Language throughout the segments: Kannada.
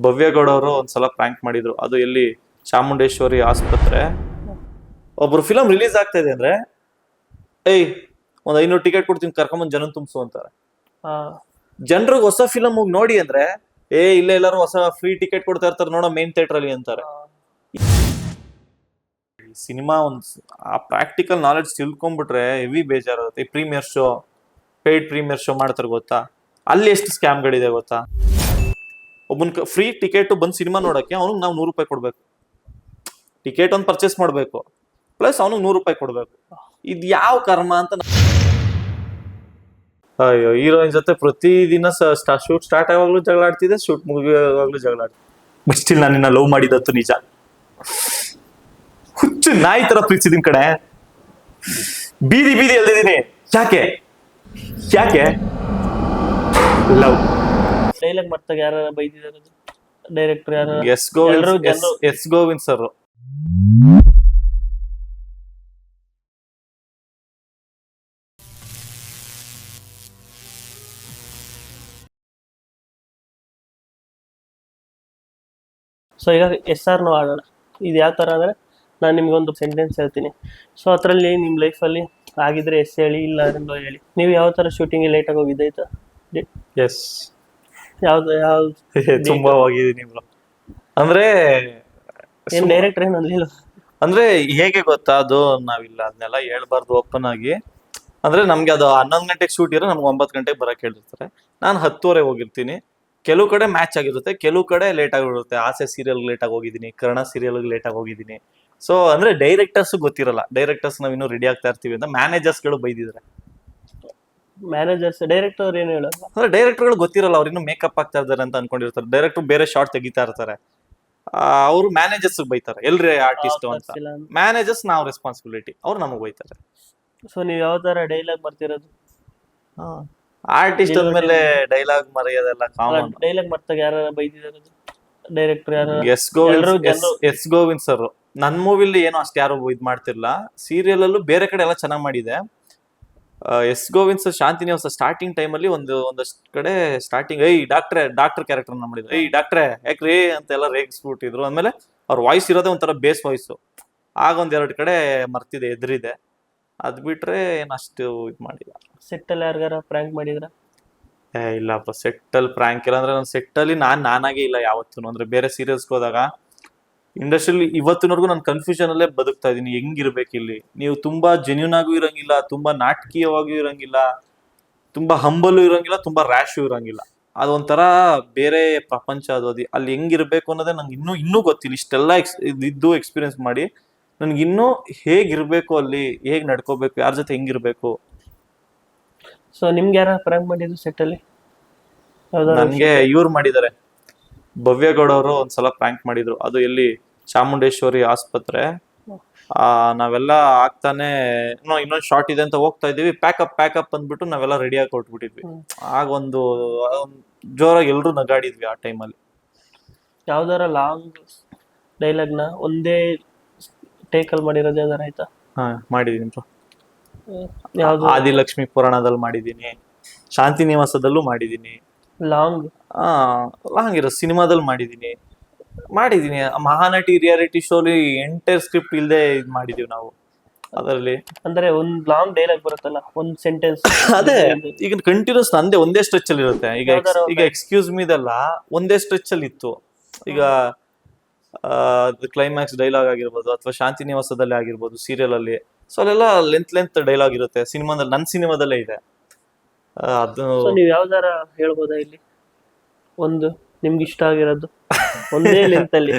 ಭವ್ಯಗೌಡ ಅವರು ಒಂದ್ಸಲ ಪ್ರ್ಯಾಂಕ್ ಮಾಡಿದ್ರು. ಅದು ಎಲ್ಲಿ ಚಾಮುಂಡೇಶ್ವರಿ ಆಸ್ಪತ್ರೆ. ಒಬ್ರು ಫಿಲಂ ರಿಲೀಸ್ ಆಗ್ತಾ ಇದೆ ಅಂದ್ರೆ, ಏಯ್ ಒಂದ್ 500 ಟಿಕೆಟ್ ಕೊಡ್ತೀನಿ, ಕರ್ಕೊಂಬಂದ್ ಜನ ತುಂಬಿಸು ಅಂತಾರೆ. ಜನರಿಗೆ ಹೊಸ ಫಿಲಂ ಹೋಗಿ ನೋಡಿ ಅಂದ್ರೆ, ಇಲ್ಲೇ ಎಲ್ಲರೂ ಹೊಸ ಫ್ರೀ ಟಿಕೆಟ್ ಕೊಡ್ತಾ ಇರ್ತಾರೆ ನೋಡೋ ಮೇನ್ ಥಿಯೇಟರ್ ಅಲ್ಲಿ ಅಂತಾರೆ. ಸಿನಿಮಾ ಆ ಪ್ರಾಕ್ಟಿಕಲ್ ನಾಲೆಡ್ಜ್ ತಿಳ್ಕೊಂಡ್ಬಿಟ್ರೆ ಹೆವಿ ಬೇಜಾರಾಗುತ್ತೆ. ಈ premiere show, paid premiere show ಮಾಡ್ತಾರೆ ಗೊತ್ತಾ, ಅಲ್ಲಿ ಎಷ್ಟು ಸ್ಕ್ಯಾಮ್ಗಳಿದೆ ಗೊತ್ತಾ. ಒಬ್ಬನ್ ಫ್ರೀ ಟಿಕೆಟ್ ಬಂದ್ ಸಿನಿಮಾ ನೋಡಕ್ಕೆ ಅವ್ನಿಗೆ ನಾವು 100 ರೂಪಾಯಿ ಕೊಡ್ಬೇಕು. ಟಿಕೆಟ್ ಒಂದು ಪರ್ಚೇಸ್ ಮಾಡ್ಬೇಕು, ಪ್ಲಸ್ ಅವ್ನಿಗೆ 100 ರೂಪಾಯಿ ಕೊಡ್ಬೇಕು. ಇದ್ ಯಾವ ಕರ್ಮ ಅಂತ. ಅಯ್ಯೋ, ಹೀರೋಯಿನ್ ಜೊತೆ ಪ್ರತಿದಿನ ಶೂಟ್ ಸ್ಟಾರ್ಟ್ ಆಗುವಾಗ್ಲೂ ಜಗಳ ಆಡ್ತಿದ್ದೆ, ಶೂಟ್ ಮುಗಿಯುವಾಗ್ಲೂ ಜಗಳ ಆಡ್ತಿದ್ದೆ. ಬಟ್ ಸ್ಟಿಲ್ ನಾನು ನಿನ್ನ ಲವ್ ಮಾಡಿದತ್ತು ನಿಜ. ಹುಚ್ಚು ನಾಯಿ ತರ ಪ್ರೀತಿಸಿದೀನಿ ಕಡೆ, ಬೀದಿ ಬೀದಿ ಎಲ್ದಿದ್ದೀನಿ. ಯಾಕೆ ಯಾಕೆ ಲವ್. ಡೈಲಾಗ್ ಮರ್ತಾಗ ಯಾರು ಬೈದಿದ್ದಾರೆ ಡೈರೆಕ್ಟರ್ ಯಾರು? S Govind sir. ಸೊ ಈಗ SR ಆಡೋಣ. ಇದು ಯಾವ ಥರ ಅಂದರೆ, ನಾನು ನಿಮ್ಗೊಂದು ಸೆಂಟೆನ್ಸ್ ಹೇಳ್ತೀನಿ. ಸೊ ಅದರಲ್ಲಿ ನಿಮ್ಮ ಲೈಫಲ್ಲಿ ಆಗಿದ್ರೆ ಎಸ್ ಹೇಳಿ, ಇಲ್ಲ ನೋ ಹೇಳಿ. ನೀವು ಯಾವ ಥರ ಶೂಟಿಂಗ್ ಲೇಟಾಗಿ ಹೋಗಿದ್ದಾಯ್ತಾ? ಎಸ್, ಯಾವ್ದು ತುಂಬಾ ಹೋಗಿದ್ದೀನಿ ಬ್ರೋ. ಅಂದ್ರೆ ಏನ್ ಡೈರೆಕ್ಟರ್ ಏನು ಅನ್ಲಿಲ್ಲ ಅಂದ್ರೆ ಹೇಗೆ ಗೊತ್ತಾ, ಅದು ನಾವಿಲ್ಲ ಅದನ್ನೆಲ್ಲ ಹೇಳ್ಬಾರ್ದು ಓಪನ್ ಆಗಿ. ಅಂದ್ರೆ ನಮ್ಗೆ ಅದು 11 ಗಂಟೆಗೆ ಶೂಟ್ ಇರೋ, ನಮ್ಗೆ 9 ಗಂಟೆಗೆ ಬರಕ್ ಹೇಳಿರ್ತಾರೆ. ನಾನು 10:30 ಹೋಗಿರ್ತೀನಿ. ಕೆಲವು ಕಡೆ ಮ್ಯಾಚ್ ಆಗಿರುತ್ತೆ, ಕೆಲವು ಕಡೆ ಲೇಟ್ ಆಗಿರುತ್ತೆ. ಆಸೆ ಸೀರಿಯಲ್ ಲೇಟ್ ಆಗಿ ಹೋಗಿದ್ದೀನಿ, ಕರ್ಣ ಸೀರಿಯಲ್ ಲೇಟ್ ಆಗಿ ಹೋಗಿದ್ದೀನಿ. ಸೊ ಅಂದ್ರೆ ಡೈರೆಕ್ಟರ್ಸ್ ಗೊತ್ತಿರಲ್ಲ. ಡೈರೆಕ್ಟರ್ಸ್ ನಾವ್ ಇನ್ನೂ ರೆಡಿ ಆಗ್ತಾ ಇರ್ತೀವಿ ಅಂತ ಮ್ಯಾನೇಜರ್ಸ್ ಗಳು ಬೈದಿದ್ದಾರೆ. ಮ್ಯಾನೇಜರ್ಸ್ ಡೈರೆಕ್ಟರ್ ಏನು ಹೇಳಲ್ಲ. ಅಂದ್ರೆ ಡೈರೆಕ್ಟರ್ ಗಳು ಗೊತ್ತಿರಲ್ಲ, ಅವ್ರು ಇನ್ನೂ ಮೇಕಪ್ ಆಗ್ತಾ ಇದ್ದಾರೆ ಅಂತ ಅನ್ಕೊಂಡಿರ್ತಾರೆ. ಡೈರೆಕ್ಟರ್ ಬೇರೆ ಶಾರ್ಟ್ ತೆಗಿತಾ ಇರ್ತಾರೆ, ಅವರು ಮ್ಯಾನೇಜರ್ಸ್ ಬೈತಾರೆ, ಎಲ್ರಿ ಆರ್ಟಿಸ್ಟ್ ಅಂತ. ಮ್ಯಾನೇಜರ್ಸ್ ನಾವು ರೆಸ್ಪಾನ್ಸಿಬಿಲಿಟಿ, ಅವ್ರು ನಮಗ್ ಬೈತಾರೆ. ಸೊ ನೀವ್ ಯಾವ ತರ ಡೈಲಾಗ್ ಬರ್ತಿರೋದು? ಆರ್ಟಿಸ್ಟ್ ಅಂದ್ಮೇಲೆ ಡೈಲಾಗ್ ಮರೆಯೋದೆಲ್ಲ ಕಾಮನ್. ಡೈಲಾಗ್ ಮರ್ತಾಗ ಯಾರು ಬೈದಿದ್ದಾರೆ ಡೈರೆಕ್ಟರ್ ಯಾರು? S Govind sir. ನನ್ ಮೂವಿಲಿ ಏನೋ ಅಷ್ಟು ಯಾರು ಇದ್ ಮಾಡ್ತಿರ್ಲಿಲ್ಲ. ಸೀರಿಯಲ್ ಅಲ್ಲೂ ಬೇರೆ ಕಡೆ ಎಲ್ಲ ಚೆನ್ನಾಗ್ ಮಾಡಿದೆ. S Govind sir Shantinivasa starting time ಅಲ್ಲಿ ಒಂದಷ್ಟು ಕಡೆ ಸ್ಟಾರ್ಟಿಂಗ್ ಡಾಕ್ಟರ್ ಕ್ಯಾರೆಕ್ಟರ್ ಮಾಡಿದ್ರು. ಡಾಕ್ಟ್ರೆ ಯಾಕ್ರಿ ಅಂತೆಲ್ಲ ರೇಗಿಸ್ಬಿಟ್ಟಿದ್ರು. ಆಮೇಲೆ ಅವ್ರ ವಾಯ್ಸ್ ಇರೋದೇ ಒಂಥರ ಬೇಸ್ ವಾಯ್ಸ್. ಆಗ 1-2 ಕಡೆ ಮರ್ತಿದೆ, ಎದುರಿದೆ. ಅದ್ ಬಿಟ್ರೆ ಏನಷ್ಟು ಇದ್ ಮಾಡಿಲ್ಲ. ಸೆಟ್ ಅಲ್ಲಿ ಯಾರಿಗಾರ ಪ್ರ್ಯಾಂಕ್ ಮಾಡಿದ್ರ? ಇಲ್ಲಪ್ಪ, ಸೆಟ್ ಅಲ್ಲಿ ಪ್ರ್ಯಾಂಕ್ ಇಲ್ಲ. ಅಂದ್ರೆ ನನ್ನ ಸೆಟ್ ಅಲ್ಲಿ ನಾನಾಗೆ ಇಲ್ಲ ಯಾವತ್ತೂ. ಅಂದ್ರೆ ಬೇರೆ ಸೀರಿಯಲ್ಸ್ಗೆ ಹೋದಾಗ ಇಂಡಸ್ಟ್ರಿಯಲ್ಲಿ ಇವತ್ತಿನವರೆಗೂ ನಾನು ಕನ್ಫ್ಯೂಷನ್ ಅಲ್ಲೇ ಬದುಕ್ತಾ ಇದೀನಿ. ಹೆಂಗಿರ್ಬೇಕು ಇಲ್ಲಿ? ನೀವು ತುಂಬಾ ಜೆನ್ಯೂನ್ ಆಗೂ ಇರಂಗಿಲ್ಲ, ತುಂಬಾ ನಾಟಕೀಯವಾಗಿಯೂ ಇರಂಗಿಲ್ಲ, ತುಂಬಾ ಹಂಬಲು ಇರಂಗಿಲ್ಲ, ತುಂಬಾ ರ್ಯಾಶು ಇರಂಗಿಲ್ಲ. ಅದೊಂಥರ ಬೇರೆ ಪ್ರಪಂಚ ಅದು. ಅಲ್ಲಿ ಹೆಂಗಿರ್ಬೇಕು ಅನ್ನೋದೇ ನಂಗೆ ಇನ್ನೂ ಗೊತ್ತಿಲ್ಲ. ಇಷ್ಟೆಲ್ಲ ಇದ್ದು ಎಕ್ಸ್ಪೀರಿಯನ್ಸ್ ಮಾಡಿ ನನ್ಗೆ ಇನ್ನೂ ಹೇಗಿರ್ಬೇಕು, ಅಲ್ಲಿ ಹೇಗ್ ನಡ್ಕೋಬೇಕು, ಯಾರ ಜೊತೆ ಹೆಂಗಿರ್ಬೇಕು. ಸೊ ನಿಮ್ಗೆ ಯಾರ ಪ್ರ್ಯಾಂಕ್ ಮಾಡಿದ್ರು ಸೆಟ್ ಅಲ್ಲಿ? ನನ್ಗೆ ಇವ್ರು ಮಾಡಿದ್ದಾರೆ, ಭವ್ಯಗೌಡ ಅವರು ಒಂದ್ಸಲ ಪ್ರ್ಯಾಂಕ್ ಮಾಡಿದ್ರು. ಅದು ಎಲ್ಲಿ ಚಾಮುಂಡೇಶ್ವರಿ ಆಸ್ಪತ್ರೆ. ನಾವೆಲ್ಲ ಆಗ್ತಾನೆ ಇನ್ನೊಂದು ಶಾರ್ಟ್ ಇದೆ ಅಂತ ಹೋಗ್ತಾ ಇದೀವಿ. ಪ್ಯಾಕಪ್ ಅಂದ್ಬಿಟ್ಟು ನಾವೆಲ್ಲ ರೆಡಿಯಾಗಿ ಕೊಟ್ಬಿಟ್ಟಿದ್ವಿ. ಆಗ ಒಂದು ಜೋರಾಗಿ ಎಲ್ರು ನಗಾಡಿದ್ವಿ ಆ ಟೈಮಲ್ಲಿ. ಯಾವ್ದಾರ ಲಾಂಗ್ ಡೈಲಾಗ್ನ ಒಂದೇ ಟೇಕಲ್ ಮಾಡಿರೋದು ಯಾವ್ದಾರ ಆಯ್ತಾ? ಮಾಡಿದೀನಿ ಬ್ರೋ. ಆದಿಲಕ್ಷ್ಮಿ ಪುರಾಣದಲ್ಲಿ ಮಾಡಿದೀನಿ, ಶಾಂತಿನಿವಾಸದಲ್ಲೂ ಮಾಡಿದೀನಿ. ಲಾಂಗ್ ಇರೋ ಸಿನಿಮಾದಲ್ಲಿ ಮಾಡಿದೀನಿ. ಮಹಾನಟಿ ರಿಯಾಲಿಟಿ ಶೋಲಿ ಎಂಟೈರ್ ಸ್ಕ್ರಿಪ್ಟ್ ಇಲ್ದೆ ಇದ್ ಮಾಡಿದೀವಿ ನಾವು. ಅದರಲ್ಲಿ ಅಂದ್ರೆ ಒಂದ್ ಲಾಂಗ್ ಡೈಲಾಗ್ ಬರುತ್ತಲ್ಲ, ಒಂದ್ ಸೆಂಟೆನ್ಸ್. ಅದೇ ಈಗ ಕಂಟಿನ್ಯೂಸ್ ಒಂದೇ ಸ್ಟ್ರೆಚ್ ಅಲ್ಲಿ ಇರುತ್ತೆ. ಈಗ ಎಕ್ಸ್ಕ್ಯೂಸ್ ಮೀದೆಲ್ಲ ಒಂದೇ ಸ್ಟ್ರೆಚ್ ಅಲ್ಲಿ ಇತ್ತು. ಈಗ ಕ್ಲೈಮ್ಯಾಕ್ಸ್ ಡೈಲಾಗ್ ಆಗಿರ್ಬೋದು, ಅಥವಾ ಶಾಂತಿನಿವಾಸದಲ್ಲಿ ಆಗಿರ್ಬೋದು, ಸೀರಿಯಲ್ ಅಲ್ಲಿ. ಸೊ ಅಲ್ಲೆಲ್ಲ ಲೆಂತ್ ಡೈಲಾಗ್ ಇರುತ್ತೆ. ಸಿನಿಮಾದಲ್ಲಿ, ನನ್ನ ಸಿನಿಮಾದಲ್ಲೇ ಇದೆ ಅದು. ನೀವ್ ಯಾವ್ದಾರ ಹೇಳ್ಬೋದಾ ಇಲ್ಲಿ? ಒಂದು ನಿಮ್ಗೆ ಇಷ್ಟ ಆಗಿರೋದು ಒಂದೇ ಲೆಂತ್ ಅಲ್ಲಿ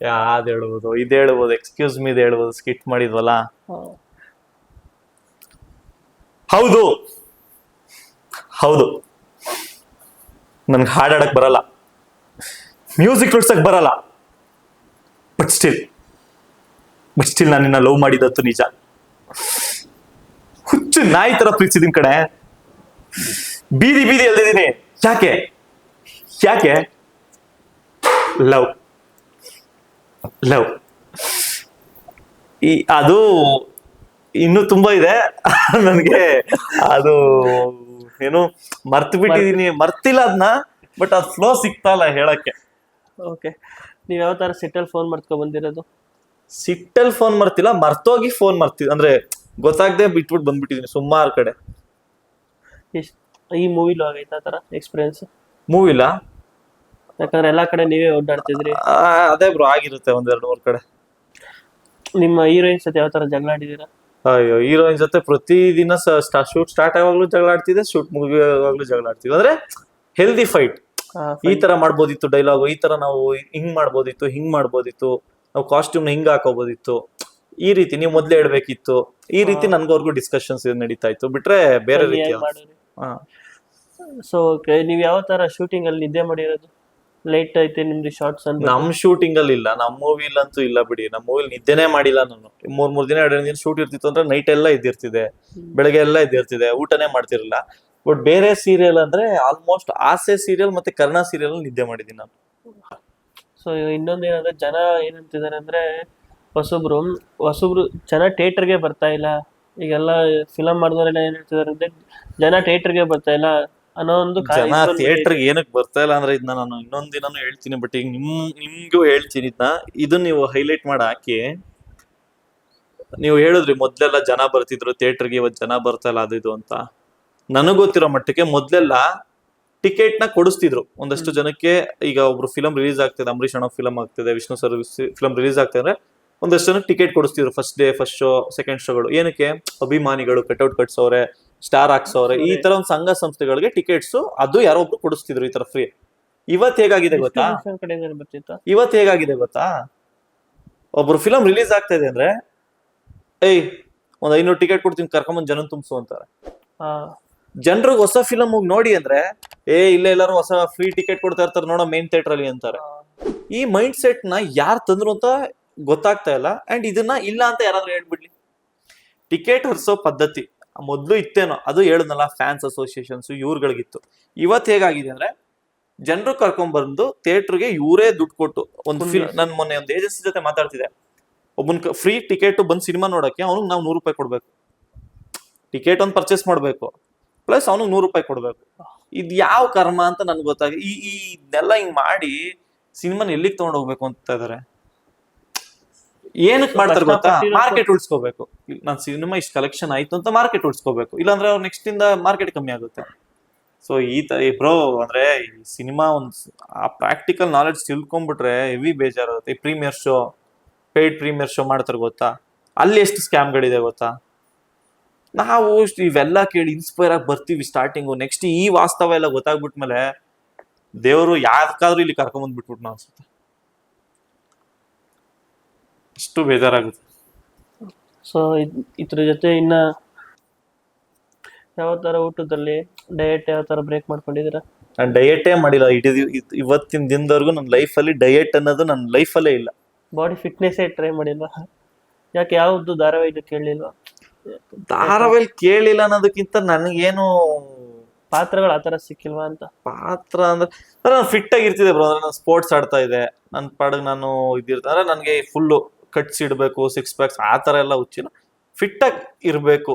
ಯಾವ್ದು ಹೇಳ್ಬೋದು? ಇದು ಹೇಳ್ಬೋದು, ಎಕ್ಸ್ಕ್ಯೂಸ್ ಮೀ ಹೇಳ್ಬೋದು, ಸ್ಕಿಟ್ ಮಾಡಿದ್ವಲ್ಲ. ಹೌದು ನನ್ಗೆ ಹಾಡಾಡಕ್ ಬರಲ್ಲ, ಮ್ಯೂಸಿಕ್ ನುಡ್ಸಕ್ ಬರಲ್ಲ. ಬಟ್ ಸ್ಟಿಲ್ ನಾನು ನಿನ್ನ ಲವ್ ಮಾಡಿದತ್ತು ನಿಜ. ಹುಚ್ಚು ನಾಯಿ ತರ ಪ್ರೀತಿಸಿದೀನಿ ಕಡೆ, ಬೀದಿ ಬೀದಿ ಎಲ್ದಿದ್ದೀನಿ. ಯಾಕೆ ಲವ್. ಅದು ಇನ್ನೂ ತುಂಬಾ ಇದೆ ನನ್ಗೆ. ಅದು ಏನು ಮರ್ತು ಬಿಟ್ಟಿದೀನಿ, ಮರ್ತಿಲ್ಲ ಅದನ್ನ. ಬಟ್ ಅದ್ ಫ್ಲೋ ಸಿಗ್ತಾ ಇಲ್ಲ ಹೇಳಕ್ಕೆ. ಓಕೆ. ನೀವ್ ಯಾವ ತರ ಸಿಟ್ಟಲ್ಲಿ ಫೋನ್ ಮಾಡ್ಕೊ ಬಂದಿರೋದು? ಸಿಟ್ಟಲ್ ಫೋನ್ ಮಾಡ್ತಿಲ್ಲ, ಮರ್ತೋಗಿ ಫೋನ್ ಮಾಡ್ತಿದ್ ಅಂದ್ರೆ ಗೊತ್ತಾಗ್ದೆ ಬಿಟ್ಬಿಟ್ಟು ಬಂದ್ಬಿಟ್ಟಿದೀನಿ ಸುಮಾರು ಕಡೆ. ಎಷ್ಟ್ ಈ ಮೂವಿಲೂ ಆಗೈತೆ ಆ ತರ ಎಕ್ಸ್ಪೀರಿಯನ್ಸ್? ಮೂವಿಲ ಯಾಕಂದ್ರೆ ಎಲ್ಲಾ ಕಡೆ ನೀವೇ ಓಡಾಡ್ತಿದ್ರಿ. ಅದೇ ಬ್ರೋ ಆಗಿರುತ್ತೆ ಒಂದ್ 2-3 ಕಡೆ. ನಿಮ್ಮ ಹೀರೋಯಿನ್ಸ್ ಜೊತೆ ಯಾವ ತರ ಜಗಳ ಆಡಿದೀರಾ? ಅಯ್ಯೋ, ಹೀರೋಯಿನ್ ಜೊತೆ ಪ್ರತಿದಿನ ಶೂಟ್ ಸ್ಟಾರ್ಟ್ ಆಗುವಾಗ್ಲೂ ಜಗಳ ಆಡ್ತಿದ್ದೆ, ಶೂಟ್ ಮುಗಿಯುವಾಗ್ಲೂ ಜಗಳ ಆಡ್ತಿದ್ವಿ. ಅಂದ್ರೆ ಹೆಲ್ದಿ ಫೈಟ್. ಈ ತರ ಮಾಡ್ಬೋದಿತ್ತು ಡೈಲಾಗು, ಈ ತರ ನಾವು ಹಿಂಗ್ ಮಾಡ್ಬೋದಿತ್ತು, ಹಿಂಗ್ ಮಾಡ್ಬೋದಿತ್ತು, ನಾವು ಕಾಸ್ಟ್ಯೂಮ್ ಹಿಂಗ್ ಹಾಕೋಬೋದಿತ್ತು, ಈ ರೀತಿ ನೀವು ಮೊದ್ಲೇ ಹೇಳ್ಬೇಕಿತ್ತು, ಈ ರೀತಿ ನನ್ಗವ್ರಿಗೂ ಡಿಸ್ಕಷನ್ಸ್ ನಡೀತಾ ಇತ್ತು. ಬಿಟ್ರೆ ಬೇರೆ ರೀತಿ ಸೊ ನೀವ್ ಯಾವ ತರ ಶೂಟಿಂಗ್ ಅಲ್ಲಿ ನಿದ್ದೆ ಮಾಡಿರೋದು? ಲೈಟ್ ಐತೆ ನಿಮ್ದು ಶಾರ್ಟ್ಸ್ ಅಂತ. ನಮ್ ಶೂಟಿಂಗ್ ಅಲ್ಲಿ ಇಲ್ಲ, ನಮ್ ಮೂವಿಲ್ ಅಂತೂ ಇಲ್ಲ ಬಿಡಿ. ನಮ್ ಮೂವಿಲ್ ನಿದ್ದೆನೆ ಮಾಡಿಲ್ಲ ನಾನು. 3 ದಿನ 2 ದಿನ ಶೂಟ್ ಇರ್ತಿತ್ತು ಅಂದ್ರೆ ನೈಟ್ ಎಲ್ಲ ಇದ್ದಿರ್ತಿದೆ, ಬೆಳಗ್ಗೆ ಎಲ್ಲ ಇದ್ದಿರ್ತಿದೆ, ಊಟನೇ ಮಾಡ್ತಿರಲಿಲ್ಲ. ಬಟ್ ಬೇರೆ ಸೀರಿಯಲ್ ಅಂದ್ರೆ ಆಲ್ಮೋಸ್ಟ್ ಆಸೆ ಸೀರಿಯಲ್ ಮತ್ತೆ ಕರ್ಣ ಸೀರಿಯಲ್ ನಿದ್ದೆ ಮಾಡಿದೀನಿ ನಾನು. ಸೊ ಇನ್ನೊಂದೇನಂದ್ರೆ ಜನ ಏನಂತಿದ್ದಾರೆ ಅಂದ್ರೆ ಹೊಸಬ್ರು ಜನ ಥಿಯೇಟರ್ಗೆ ಬರ್ತಾ ಇಲ್ಲ. ಈಗೆಲ್ಲ ಫಿಲಂ ಮಾಡಿದವರೆಲ್ಲ ಏನ್ ಹೇಳ್ತಿದಾರೆ ಅಂದ್ರೆ ಜನ ಥಿಯೇಟರ್ಗೆ ಬರ್ತಾ ಇಲ್ಲ ಅನ್ನೋ ಒಂದು ಜನ ಥಿಯೇಟರ್ ಏನಕ್ಕೆ ಬರ್ತಾ ಇಲ್ಲ ಅಂದ್ರೆ ಇದನ್ನ ನಾನು ಇನ್ನೊಂದ್ ದಿನಾನು ಹೇಳ್ತೀನಿ. ಬಟ್ ಈಗ ನಿಮ್ಗೂ ಹೇಳ್ತೀನಿ ಇದನ್ನ ನೀವು ಹೈಲೈಟ್ ಮಾಡಿ ಹಾಕಿ. ನೀವು ಹೇಳಿದ್ರಿ ಮೊದ್ಲೆಲ್ಲ ಜನ ಬರ್ತಿದ್ರು ಥಿಯೇಟರ್ಗೆ, ಇವತ್ತು ಜನ ಬರ್ತಾ ಇಲ್ಲ ಅದು ಇದು ಅಂತ. ನನಗ್ ಗೊತ್ತಿರೋ ಮಟ್ಟಕ್ಕೆ ಮೊದ್ಲೆಲ್ಲ ಟಿಕೆಟ್ ನ ಕೊಡಿಸ್ತಿದ್ರು ಒಂದಷ್ಟು ಜನಕ್ಕೆ. ಈಗ ಒಬ್ರು ಫಿಲಂ ರಿಲೀಸ್ ಆಗ್ತಿದೆ, ಅಂಬರೀಷ್ ಅಣ್ಣ ಫಿಲಂ ಆಗ್ತಿದೆ, ವಿಷ್ಣು ಸರ್ ಫಿಲಂ ರಿಲೀಸ್ ಆಗ್ತಿದೆ ಅಂದ್ರೆ ಒಂದಷ್ಟು ಜನಕ್ಕೆ ಟಿಕೆಟ್ ಕೊಡಿಸ್ತಿದ್ರು. First day, first show, second ಶೋಗಳು. ಏನಕ್ಕೆ? ಅಭಿಮಾನಿಗಳು ಕಟ್ಔಟ್ ಕಟ್ಸೋರೆ, ಸ್ಟಾರ್ ಹಾಕ್ಸೋರೆ, ಈ ತರ ಒಂದು ಸಂಘ ಸಂಸ್ಥೆಗಳಿಗೆ ಟಿಕೆಟ್ಸ್ ಅದು ಯಾರೋ ಒಬ್ರು ಕೊಡಿಸ್ತಿದ್ರು ಈ ತರ ಫ್ರೀ. ಇವತ್ ಹೇಗಾಗಿದೆ ಗೊತ್ತಾ? ಇವತ್ ಹೇಗಾಗಿದೆ ಗೊತ್ತಾ? ಒಬ್ರು ಫಿಲಂ ರಿಲೀಸ್ ಆಗ್ತಾ ಇದೆ ಅಂದ್ರೆ ಒಂದ್ 500 ಟಿಕೆಟ್ ಕೊಡ್ತೀನಿ, ಕರ್ಕೊಂಬಂದ್ ಜನ ತುಂಬಿಸು ಅಂತಾರೆ. ಜನರಿಗೆ ಹೊಸ ಫಿಲಂ ಹೋಗಿ ನೋಡಿ ಅಂದ್ರೆ ಇಲ್ಲ ಎಲ್ಲರೂ ಹೊಸ ಫ್ರೀ ಟಿಕೆಟ್ ಕೊಡ್ತಾ ಇರ್ತಾರೆ ನೋಡೋ ಮೇನ್ ಥಿಯೇಟರ್ ಅಲ್ಲಿ ಅಂತಾರೆ. ಈ ಮೈಂಡ್ ಸೆಟ್ ನ ಯಾರು ತಂದ್ರು ಅಂತ ಗೊತ್ತಾಗ್ತಾ ಇಲ್ಲ. ಅಂಡ್ ಇದನ್ನ ಇಲ್ಲ ಅಂತ ಯಾರಾದ್ರೂ ಹೇಳ್ಬಿಡ್ಲಿ. ಟಿಕೆಟ್ ಹರಿಸೋ ಪದ್ಧತಿ ಮೊದ್ಲು ಇತ್ತೇನೋ, ಅದು ಹೇಳುದಲ್ಲ ಫ್ಯಾನ್ಸ್ ಅಸೋಸಿಯೇಷನ್ಸ್ ಇವ್ರುಗಳಿಗಿತ್ತು. ಇವತ್ ಹೇಗಾಗಿದೆ ಅಂದ್ರೆ ಜನರು ಕರ್ಕೊಂಡ್ ಬಂದು ಥಿಯೇಟರ್ಗೆ ಇವರೇ ದುಡ್ಡು ಕೊಟ್ಟು ಒಂದು ನನ್ ಮೊನ್ನೆ ಒಂದು ಏಜೆನ್ಸಿ ಜೊತೆ ಮಾತಾಡ್ತಿದ್ದೆ. ಒಬ್ಬನ್ ಫ್ರೀ ಟಿಕೆಟ್ ಬಂದ್ ಸಿನಿಮಾ ನೋಡಕ್ಕೆ ಅವ್ನಿಗೆ ನಾವು 100 ರೂಪಾಯಿ ಕೊಡ್ಬೇಕು. ಟಿಕೆಟ್ ಒಂದು ಪರ್ಚೇಸ್ ಮಾಡ್ಬೇಕು, ಪ್ಲಸ್ ಅವ್ನಿಗೆ 100 ರೂಪಾಯಿ ಕೊಡ್ಬೇಕು. ಇದ್ ಯಾವ ಕರ್ಮ ಅಂತ ನನ್ಗೆ ಗೊತ್ತಾಗ. ಇದೆಲ್ಲ ಹಿಂಗ್ ಮಾಡಿ ಸಿನಿಮಾನ ಎಲ್ಲಿಗೆ ತಗೊಂಡ್ ಹೋಗ್ಬೇಕು ಅಂತ ಇದಾರೆ. ಏನಕ್ಕೆ ಮಾಡ್ತಾರೆ ಗೊತ್ತಾ? ಮಾರ್ಕೆಟ್ ಉಳಿಸ್ಕೋಬೇಕು. ನಾನ್ ಸಿನಿಮಾ ಇಷ್ಟು ಕಲೆಕ್ಷನ್ ಆಯ್ತು ಅಂತ ಮಾರ್ಕೆಟ್ ಉಳಿಸ್ಕೋಬೇಕು, ಇಲ್ಲಾಂದ್ರೆ ಅವ್ರು ನೆಕ್ಸ್ಟ್ ಇಂದ ಮಾರ್ಕೆಟ್ ಕಮ್ಮಿ ಆಗುತ್ತೆ. ಸೊ ಈ ತರ ಬ್ರೋ ಅಂದ್ರೆ ಈ ಸಿನಿಮಾ ಆ ಪ್ರಾಕ್ಟಿಕಲ್ ನಾಲೆಡ್ಜ್ ತಿಳ್ಕೊಂಡ್ಬಿಟ್ರೆ ಹೆವಿ ಬೇಜಾರಾಗುತ್ತೆ. ಈ premiere show, paid premiere show ಮಾಡ್ತಾರೆ ಗೊತ್ತಾ? ಅಲ್ಲಿ ಎಷ್ಟು ಸ್ಕ್ಯಾಮ್ಗಳಿದೆ ಗೊತ್ತಾ? ನಾವು ಇವೆಲ್ಲ ಕೇಳಿ ಇನ್ಸ್ಪೈರ್ ಆಗಿ ಬರ್ತೀವಿ ಸ್ಟಾರ್ಟಿಂಗು. ನೆಕ್ಸ್ಟ್ ಈ ವಾಸ್ತವ ಎಲ್ಲ ಗೊತ್ತಾಗ್ಬಿಟ್ಮೇಲೆ ದೇವರು ಯಾಕಾದ್ರೂ ಇಲ್ಲಿ ಕರ್ಕೊಂಬಂದ್ ಬಿಟ್ಬಿಟ್ಟು ನಾವು ಅನ್ಸುತ್ತೆ. ಅಷ್ಟು ಬೇಜಾರಾಗುತ್ತೆ. ಸೊ ಇದ್ರ ಜೊತೆ ಇನ್ನ ಯಾವ ತರ ಊಟದಲ್ಲಿ ಡಯಟ್ ಯಾವ ತರ ಬ್ರೇಕ್ ಮಾಡ್ಕೊಂಡಿದ್ದೀರಾ? ನಾನು ಡಯಟೇ ಮಾಡಿಲ್ಲ ಇವತ್ತಿನ ದಿನದವರೆಗೂ. ನನ್ನ ಲೈಫಲ್ಲಿ ಡಯಟ್ ಅನ್ನೋದು ನನ್ನ ಲೈಫಲ್ಲೇ ಇಲ್ಲ. ಬಾಡಿ ಫಿಟ್ನೆಸ್ ಟ್ರೈ ಮಾಡಿಲ್ವಾ? ಯಾಕೆ ಯಾವ್ದು ಧಾರಾವಾಹಿ ಕೇಳಲಿಲ್ವಾ? ಧಾರಾವಾಹಿ ಕೇಳಿಲ್ಲ ಅನ್ನೋದಕ್ಕಿಂತ ನನಗೇನು ಪಾತ್ರಗಳು ಆತರ ಸಿಕ್ಕಿಲ್ವಾ ಅಂತ. ಪಾತ್ರ ಅಂದ್ರೆ ನಾನು ಫಿಟ್ ಆಗಿರ್ತಿದೆ ಬ್ರೋ. ಅಂದ್ರೆ ನಾನು ಸ್ಪೋರ್ಟ್ಸ್ ಆಡ್ತಾ ಇದೆ, ನನ್ನ ಪಾಡಿಗೆ ನಾನು ಇದಿರ್ತ ಅಂದ್ರೆ ನನಗೆ ಫುಲ್ಲು ಕಟ್ಸ್ ಇಡಬೇಕು, 6 ಪ್ಯಾಕ್ಸ್ ಆ ತರ ಎಲ್ಲ ಹುಚ್ಚಿಲ್ಲ. ಫಿಟ್ ಆಗಿ ಇರಬೇಕು.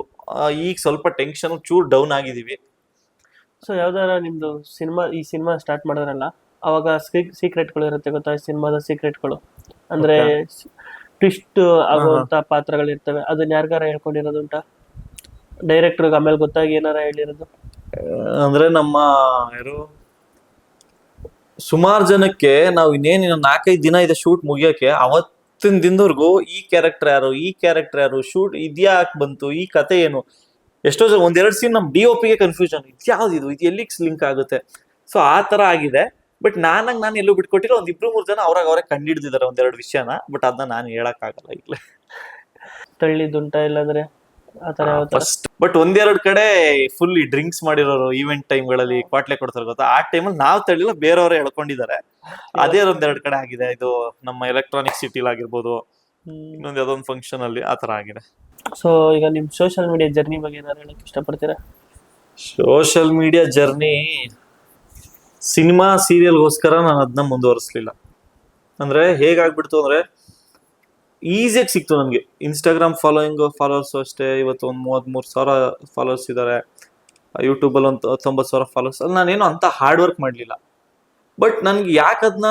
ಈಗ ಸ್ವಲ್ಪ ಟೆನ್ಷನ್ ಚೂರ್ ಡೌನ್ ಆಗಿದೀವಿ. ಸೊ ಯಾವ್ದಾರ ನಿಮ್ದು ಈ ಸಿನಿಮಾ ಸ್ಟಾರ್ಟ್ ಮಾಡಿದ್ರಲ್ಲ, ಅವಾಗ ಸೀಕ್ರೆಟ್ಗಳು ಇರುತ್ತೆ ಗೊತ್ತಾ? ಸಿನಿಮಾದ ಸೀಕ್ರೆಟ್ಗಳು ಅಂದ್ರೆ ಟ್ವಿಸ್ಟ್ ಆಗುವಂತ ಪಾತ್ರಗಳು ಇರ್ತವೆ. ಅದನ್ನ ಯಾರಿಗಾರ ಹೇಳ್ಕೊಂಡಿರೋದು ಉಂಟಾ? ಡೈರೆಕ್ಟರ್ಗೆ ಆಮೇಲೆ ಗೊತ್ತಾಗಿ ಏನಾರ ಹೇಳಿರೋದು? ಅಂದ್ರೆ ನಮ್ಮ ಯಾರು ಸುಮಾರು ಜನಕ್ಕೆ ನಾವು ಇನ್ನೇನು 4-5 ದಿನ ಇದೆ ಶೂಟ್ ಮುಗಿಯಕ್ಕೆ, ಅವತ್ತಿನ ದಿನದವರೆಗೂ ಈ ಕ್ಯಾರೆಕ್ಟರ್ ಯಾರು, ಶೂಟ್ ಇದ್ಯಾಕ್ ಬಂತು, ಈ ಕತೆ ಏನು, ಎಷ್ಟೋ ಜನ 1-2 ಸೀನ್ ನಮ್ DOP ಗೆ ಕನ್ಫ್ಯೂಷನ್, ಇದು ಎಲ್ಲಿಗೆ ಲಿಂಕ್ ಆಗುತ್ತೆ. ಸೊ ಆ ತರ ಆಗಿದೆ. ಬಟ್ ನಾನು ಎಲ್ಲೂ ಬಿಟ್ಕೊಟ್ಟಿಲ್ಲ. 1-2-3 ಜನ ಅವರೇ ಕಂಡಿಡ್ದಿದ್ದಾರೆ 1-2 ವಿಷಯನ. ಬಟ್ ಅದನ್ನ ನಾನು ಹೇಳಕ್ ಆಗಲ್ಲ ಈಗಲೇ. ತಳ್ಳಿದುಂಟ ಇಲ್ಲಾಂದ್ರೆ ಆತರ ಬಟ್ 1-2 ಕಡೆ ಫುಲ್ ಡ್ರಿಂಕ್ಸ್ ಮಾಡಿರೋರು ಈವೆಂಟ್ ಟೈಮ್ಗಳಲ್ಲಿ ಕ್ವಾಟ್ಲೆ ಕೊಡ್ತಾರೆ ಗೊತ್ತಾ? ಆ ಟೈಮಲ್ಲಿ ನಾವ್ ತಳ್ಳಿಲ್ಲ, ಬೇರೆಯವರೇ ಹೇಳ್ಕೊಂಡಿದ್ದಾರೆ. ಅದೇ 1-2 ಕಡೆ ಆಗಿದೆ. ಇದು ನಮ್ಮ ಎಲೆಕ್ಟ್ರಾನಿಕ್ ಸಿಟಿಲ್ ಆಗಿರ್ಬೋದು, ಇನ್ನೊಂದು ಯಾವ್ದೊಂದು ಫಂಕ್ಷನ್ ಅಲ್ಲಿ ಆ ತರ ಆಗಿದೆ. ಸೊ ಈಗ ನಿಮ್ ಸೋಷಿಯಲ್ ಮೀಡಿಯಾ ಜರ್ನಿ ಬಗ್ಗೆ ಏನಾದ್ರು ಹೇಳಕ್ ಇಷ್ಟಪಡ್ತೀರಾ? ಸೋಷಿಯಲ್ ಮೀಡಿಯಾ ಜರ್ನಿ ಸಿನಿಮಾ ಸೀರಿಯಲ್ಗೋಸ್ಕರ ನಾನು ಅದನ್ನ ಮುಂದುವರಿಸ್ಲಿಲ್ಲ. ಅಂದ್ರೆ ಹೇಗಾಗ್ಬಿಡ್ತು ಅಂದ್ರೆ ಈಸಿಯಾಗಿ ಸಿಕ್ತು ನನಗೆ. ಇನ್ಸ್ಟಾಗ್ರಾಮ್ ಫಾಲೋವರ್ಸ್ ಅಷ್ಟೇ. ಇವತ್ತು ಒಂದು 33,000 ಫಾಲೋವರ್ಸ್ ಇದ್ದಾರೆ. ಯೂಟ್ಯೂಬಲ್ಲಿ ಒಂದು 90,000 ಫಾಲೋವರ್ಸ್. ಅಲ್ಲಿ ನಾನೇನು ಅಂತ ಹಾರ್ಡ್ ವರ್ಕ್ ಮಾಡಲಿಲ್ಲ. ಬಟ್ ನನ್ಗೆ ಯಾಕೆ ಅದನ್ನ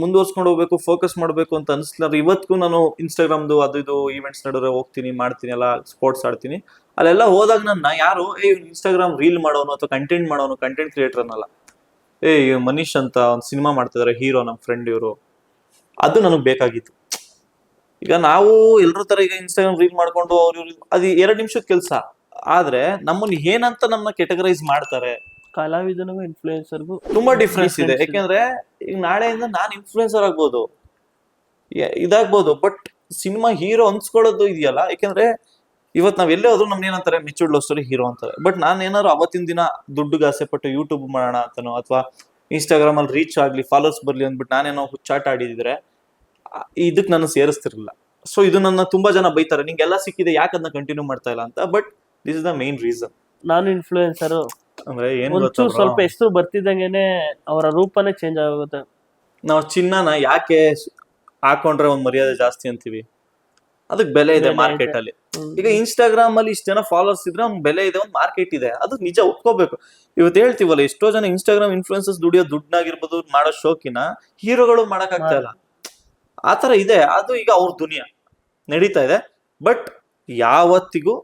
ಮುಂದುವರ್ಸ್ಕೊಂಡು ಹೋಗ್ಬೇಕು, ಫೋಕಸ್ ಮಾಡಬೇಕು ಅಂತ ಅನಿಸ್ಲಿಲ್ಲ. ಇವತ್ತಿಗೂ ನಾನು ಇನ್ಸ್ಟಾಗ್ರಾಮ್ದು ಅದು ಇದು ಈವೆಂಟ್ಸ್ ನಡೆದ್ರೆ ಹೋಗ್ತೀನಿ, ಮಾಡ್ತೀನಿ, ಎಲ್ಲ ಸ್ಪೋರ್ಟ್ಸ್ ಆಡ್ತೀನಿ. ಅಲ್ಲೆಲ್ಲ ಹೋದಾಗ ನನ್ನ ಯಾರು ಇನ್ಸ್ಟಾಗ್ರಾಮ್ ರೀಲ್ ಮಾಡೋನು ಅಥವಾ ಕಂಟೆಂಟ್ ಮಾಡೋನು, ಕಂಟೆಂಟ್ ಕ್ರಿಯೇಟರ್ ಅನ್ನಲ್ಲ. ಮನೀಶ್ ಅಂತ ಒಂದು ಸಿನಿಮಾ ಮಾಡ್ತಿದಾರೆ, ಹೀರೋ, ನಮ್ಮ ಫ್ರೆಂಡ್ ಇವರು. ಅದು ನನಗೆ ಬೇಕಾಗಿತ್ತು. ಈಗ ನಾವು ಎಲ್ಲರ ತರ ಈಗ ಇನ್ಸ್ಟಾಗ್ರಾಮ್ ರೀಲ್ ಮಾಡ್ಕೊಂಡು ಅದು 2 ನಿಮಿಷದ ಕೆಲಸ. ಆದ್ರೆ ನಮ್ಮನ್ನ ಏನಂತ ನಮ್ಮನ್ನ ಕೆಟಗರೈಸ್ ಮಾಡ್ತಾರೆ. ಕಲಾವಿದನಿಗೂ ಇನ್ಫ್ಲೂಯೆನ್ಸರ್ಗೂ ತುಂಬಾ ಡಿಫ್ರೆನ್ಸ್ ಇದೆ. ಯಾಕೆಂದ್ರೆ ಈಗ ನಾಳೆಯಿಂದ ನಾನ್ ಇನ್ಫ್ಲೂಯೆನ್ಸರ್ ಆಗ್ಬೋದು, ಇದಾಗ್ಬೋದು, ಬಟ್ ಸಿನಿಮಾ ಹೀರೋ ಅನ್ಸ್ಕೊಳ್ಳೋದು ಇದೆಯಲ್ಲ. ಯಾಕೆಂದ್ರೆ ಇವತ್ ನಾವ್ ಎಲ್ಲೇ ಹೋದ್ರು ನಮ್ನ ಏನಂತಾರೆ, ಮೆಚೂರ್ಡ್ ಲವ್ ಸ್ಟೋರಿ ಹೀರೋ ಅಂತಾರೆ. ಬಟ್ ನಾನ್ ಏನಾದ್ರು ಅವತ್ತಿನ ದಿನ ದುಡ್ಡುಗೆ ಆಸೆ ಪಟ್ಟು ಯೂಟ್ಯೂಬ್ ಮಾಡೋಣ ಅಂತನೋ, ಅಥವಾ ಇನ್ಸ್ಟಾಗ್ರಾಮ್ ಅಲ್ಲಿ ರೀಚ್ ಆಗ್ಲಿ, ಫಾಲೋವರ್ಸ್ ಬರ್ಲಿ ಅಂದ್ಬಿಟ್ಟು ನಾನೇನೋ ಹುಚ್ಚಾಟ ಆಡಿದ್ರೆ ಇದಕ್ ನಾನು ಸೇರಿಸ್ತಿರ್ಲಿಲ್ಲ. ಸೊ ಇದು ನನ್ನ ತುಂಬಾ ಜನ ಬೈತಾರೆ, ನಿಂಗೆಲ್ಲ ಸಿಕ್ಕಿದೆ, ಯಾಕೆ ಅದನ್ನ ಕಂಟಿನ್ಯೂ ಮಾಡ್ತಾ ಇಲ್ಲ ಅಂತ. But this is the main reason. ನಾನು ಇನ್ಫ್ಲೂಯೆನ್ಸರ್ ಅಂದ್ರೆ ಏನ್ ಒಂಚೂರು ಸ್ವಲ್ಪ ಹೆಸರು ಬರ್ತಿದ್ದಂಗೆನೆ ಅವರ ರೂಪನೇ ಚೇಂಜ್ ಆಗುತ್ತೆ. ನಾವು ಚಿನ್ನನ ಯಾಕೆ ಹಾಕೊಂಡ್ರೆ ಒಂದ್ ಮರ್ಯಾದೆ ಜಾಸ್ತಿ ಅಂತೀವಿ, ಅದಕ್ ಬೆಲೆ ಇದೆ ಮಾರ್ಕೆಟ್ ಅಲ್ಲಿ. ಈಗ ಇನ್ಸ್ಟಾಗ್ರಾಮ್ ಅಲ್ಲಿ ಇಷ್ಟ ಜನ ಫಾಲೋವರ್ಸ್ ಇದ್ರೆ ಒಂದ್ ಬೆಲೆ ಇದೆ, ಒಂದ್ ಮಾರ್ಕೆಟ್ ಇದೆ, ಅದು ನಿಜ ಒಪ್ಕೋಬೇಕು. ಇವತ್ತು ಹೇಳ್ತೀವಲ್ಲ, ಎಷ್ಟೋ ಜನ ಇನ್ಸ್ಟಾಗ್ರಾಮ್ ಇನ್ಫ್ಲೂಯೆನ್ಸರ್ಸ್ ದುಡಿಯೋ ದುಡ್ಡಾಗಿರ್ಬೋದು, ಮಾಡೋ ಶೋಕಿನ ಹೀರೋಗಳು ಮಾಡಕ್ ಆಗ್ತಾ ಇಲ್ಲ. ಆತರ ಇದೆ. ಅದು ಈಗ ಅವ್ರ ದುನಿಯಾ ನಡೀತಾ ಇದೆ. ಬಟ್ ಯಾವತ್ತಿಗೂ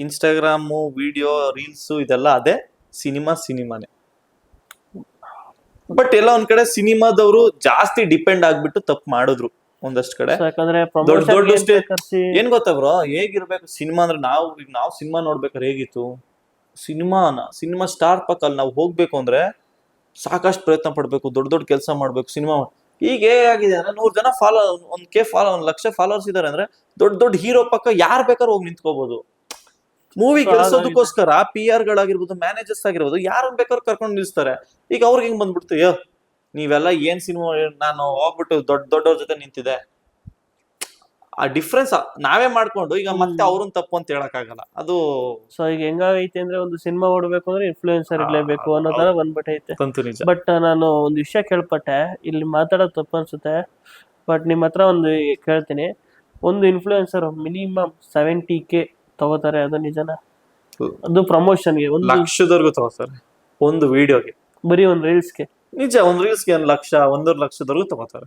ಇನ್ಸ್ಟಾಗ್ರಾಮು, ವಿಡಿಯೋ, ರೀಲ್ಸು ಇದೆಲ್ಲ ಅದೇ, ಸಿನಿಮಾನೇ. ಬಟ್ ಎಲ್ಲ ಒಂದ್ ಕಡೆ ಸಿನಿಮಾದವರು ಜಾಸ್ತಿ ಡಿಪೆಂಡ್ ಆಗ್ಬಿಟ್ಟು ತಪ್ಪು ಮಾಡಿದ್ರು ಒಂದಷ್ಟು ಕಡೆ. ಯಾಕಂದ್ರೆ ದೊಡ್ಡ ಏನ್ ಗೊತ್ತಾ ಬ್ರೋ, ಹೇಗಿರ್ಬೇಕು ಸಿನಿಮಾ ಅಂದ್ರೆ, ನಾವು ಸಿನಿಮಾ ನೋಡ್ಬೇಕಾದ್ರೆ ಹೇಗಿತ್ತು, ಸಿನಿಮಾ ಸ್ಟಾರ್ ಪಕ್ಕಲ್ಲಿ ನಾವು ಹೋಗ್ಬೇಕು ಅಂದ್ರೆ ಸಾಕಷ್ಟು ಪ್ರಯತ್ನ ಪಡ್ಬೇಕು, ದೊಡ್ಡ ಕೆಲಸ ಮಾಡ್ಬೇಕು ಸಿನಿಮಾ. ಈಗ ಹೇಗಾಗಿದೆ ಅಂದ್ರೆ 100 ಜನ ಫಾಲೋ 1 ಲಕ್ಷ ಫಾಲೋವರ್ಸ್ ಇದಾರೆ ಅಂದ್ರೆ ದೊಡ್ಡ ಹೀರೋ ಪಕ್ಕ ಯಾರ್ ಬೇಕಾದ್ರೂ ಹೋಗಿ ನಿಂತ್ಕೋಬಹುದು. ಮೂವಿ ಗೆಲ್ಸೋದಕ್ಕೋಸ್ಕರ PR ಗಳಾಗಿರ್ಬೋದು, ಮ್ಯಾನೇಜರ್ಸ್ ಆಗಿರ್ಬೋದು, ಯಾರನ್ನ ಬೇಕಾದ್ರೂ ಕರ್ಕೊಂಡು ನಿಲ್ಸ್ತಾರೆ. ಈಗ ಅವ್ರಿಗೆ ಹಿಂಗ್ ಬಂದ್ಬಿಡ್ತು, ನೀವೆಲ್ಲ ಏನ್ ಸಿನಿಮಾ, ನಾನು ಹೋಗ್ಬಿಟ್ಟು ದೊಡ್ಡವ್ರ ಜೊತೆ ನಿಂತಿದೆ. ಆ ಡಿಫ್ರೆನ್ಸ್ ನಾವೇ ಮಾಡ್ಕೊಂಡು ಈಗ ಮತ್ತೆ ಅವ್ರನ್ನ ತಪ್ಪು ಅಂತ ಹೇಳಕ್ ಆಗಲ್ಲ. ಅದು ಸೊ ಈಗ ಹೆಂಗಾಗೈತೆ ಅಂದ್ರೆ, ಒಂದು ಸಿನಿಮಾ ಓಡಬೇಕು ಅಂದ್ರೆ ಇನ್ಫ್ಲೂಯೆನ್ಸರ್ ಇರ್ಲೇಬೇಕು ಅನ್ನೋ ತರ ಬಂದ್ಬಿಟ್ಟೈತೆ. ಬಟ್ ನಾನು ಒಂದು ವಿಷಯ ಕೇಳ್ಪಟ್ಟೆ, ಇಲ್ಲಿ ಮಾತಾಡೋದು ತಪ್ಪು ಅನ್ಸುತ್ತೆ, ಬಟ್ ನಿಮ್ ಹತ್ರ ಒಂದು ಕೇಳ್ತೀನಿ. ಒಂದು ಇನ್ಫ್ಲೂಯೆನ್ಸರ್ ಮಿನಿಮಮ್ 70K ತಗೋತಾರೆ, ಅದು ನಿಜನಾ? ಅದು ಪ್ರಮೋಷನ್ಗೆ 1 ಲಕ್ಷದವರೆಗೂ ತಗೋತಾರೆ ಒಂದು ವಿಡಿಯೋಗೆ, ಬರೀ ಒಂದು ರೀಲ್ಸ್ಗೆ. ನಿಜ, ಒಂದು ರೀಲ್ಸ್ಗೆ 1 ಲಕ್ಷ 1.5 ಲಕ್ಷದವರೆಗೂ ತಗೋತಾರೆ.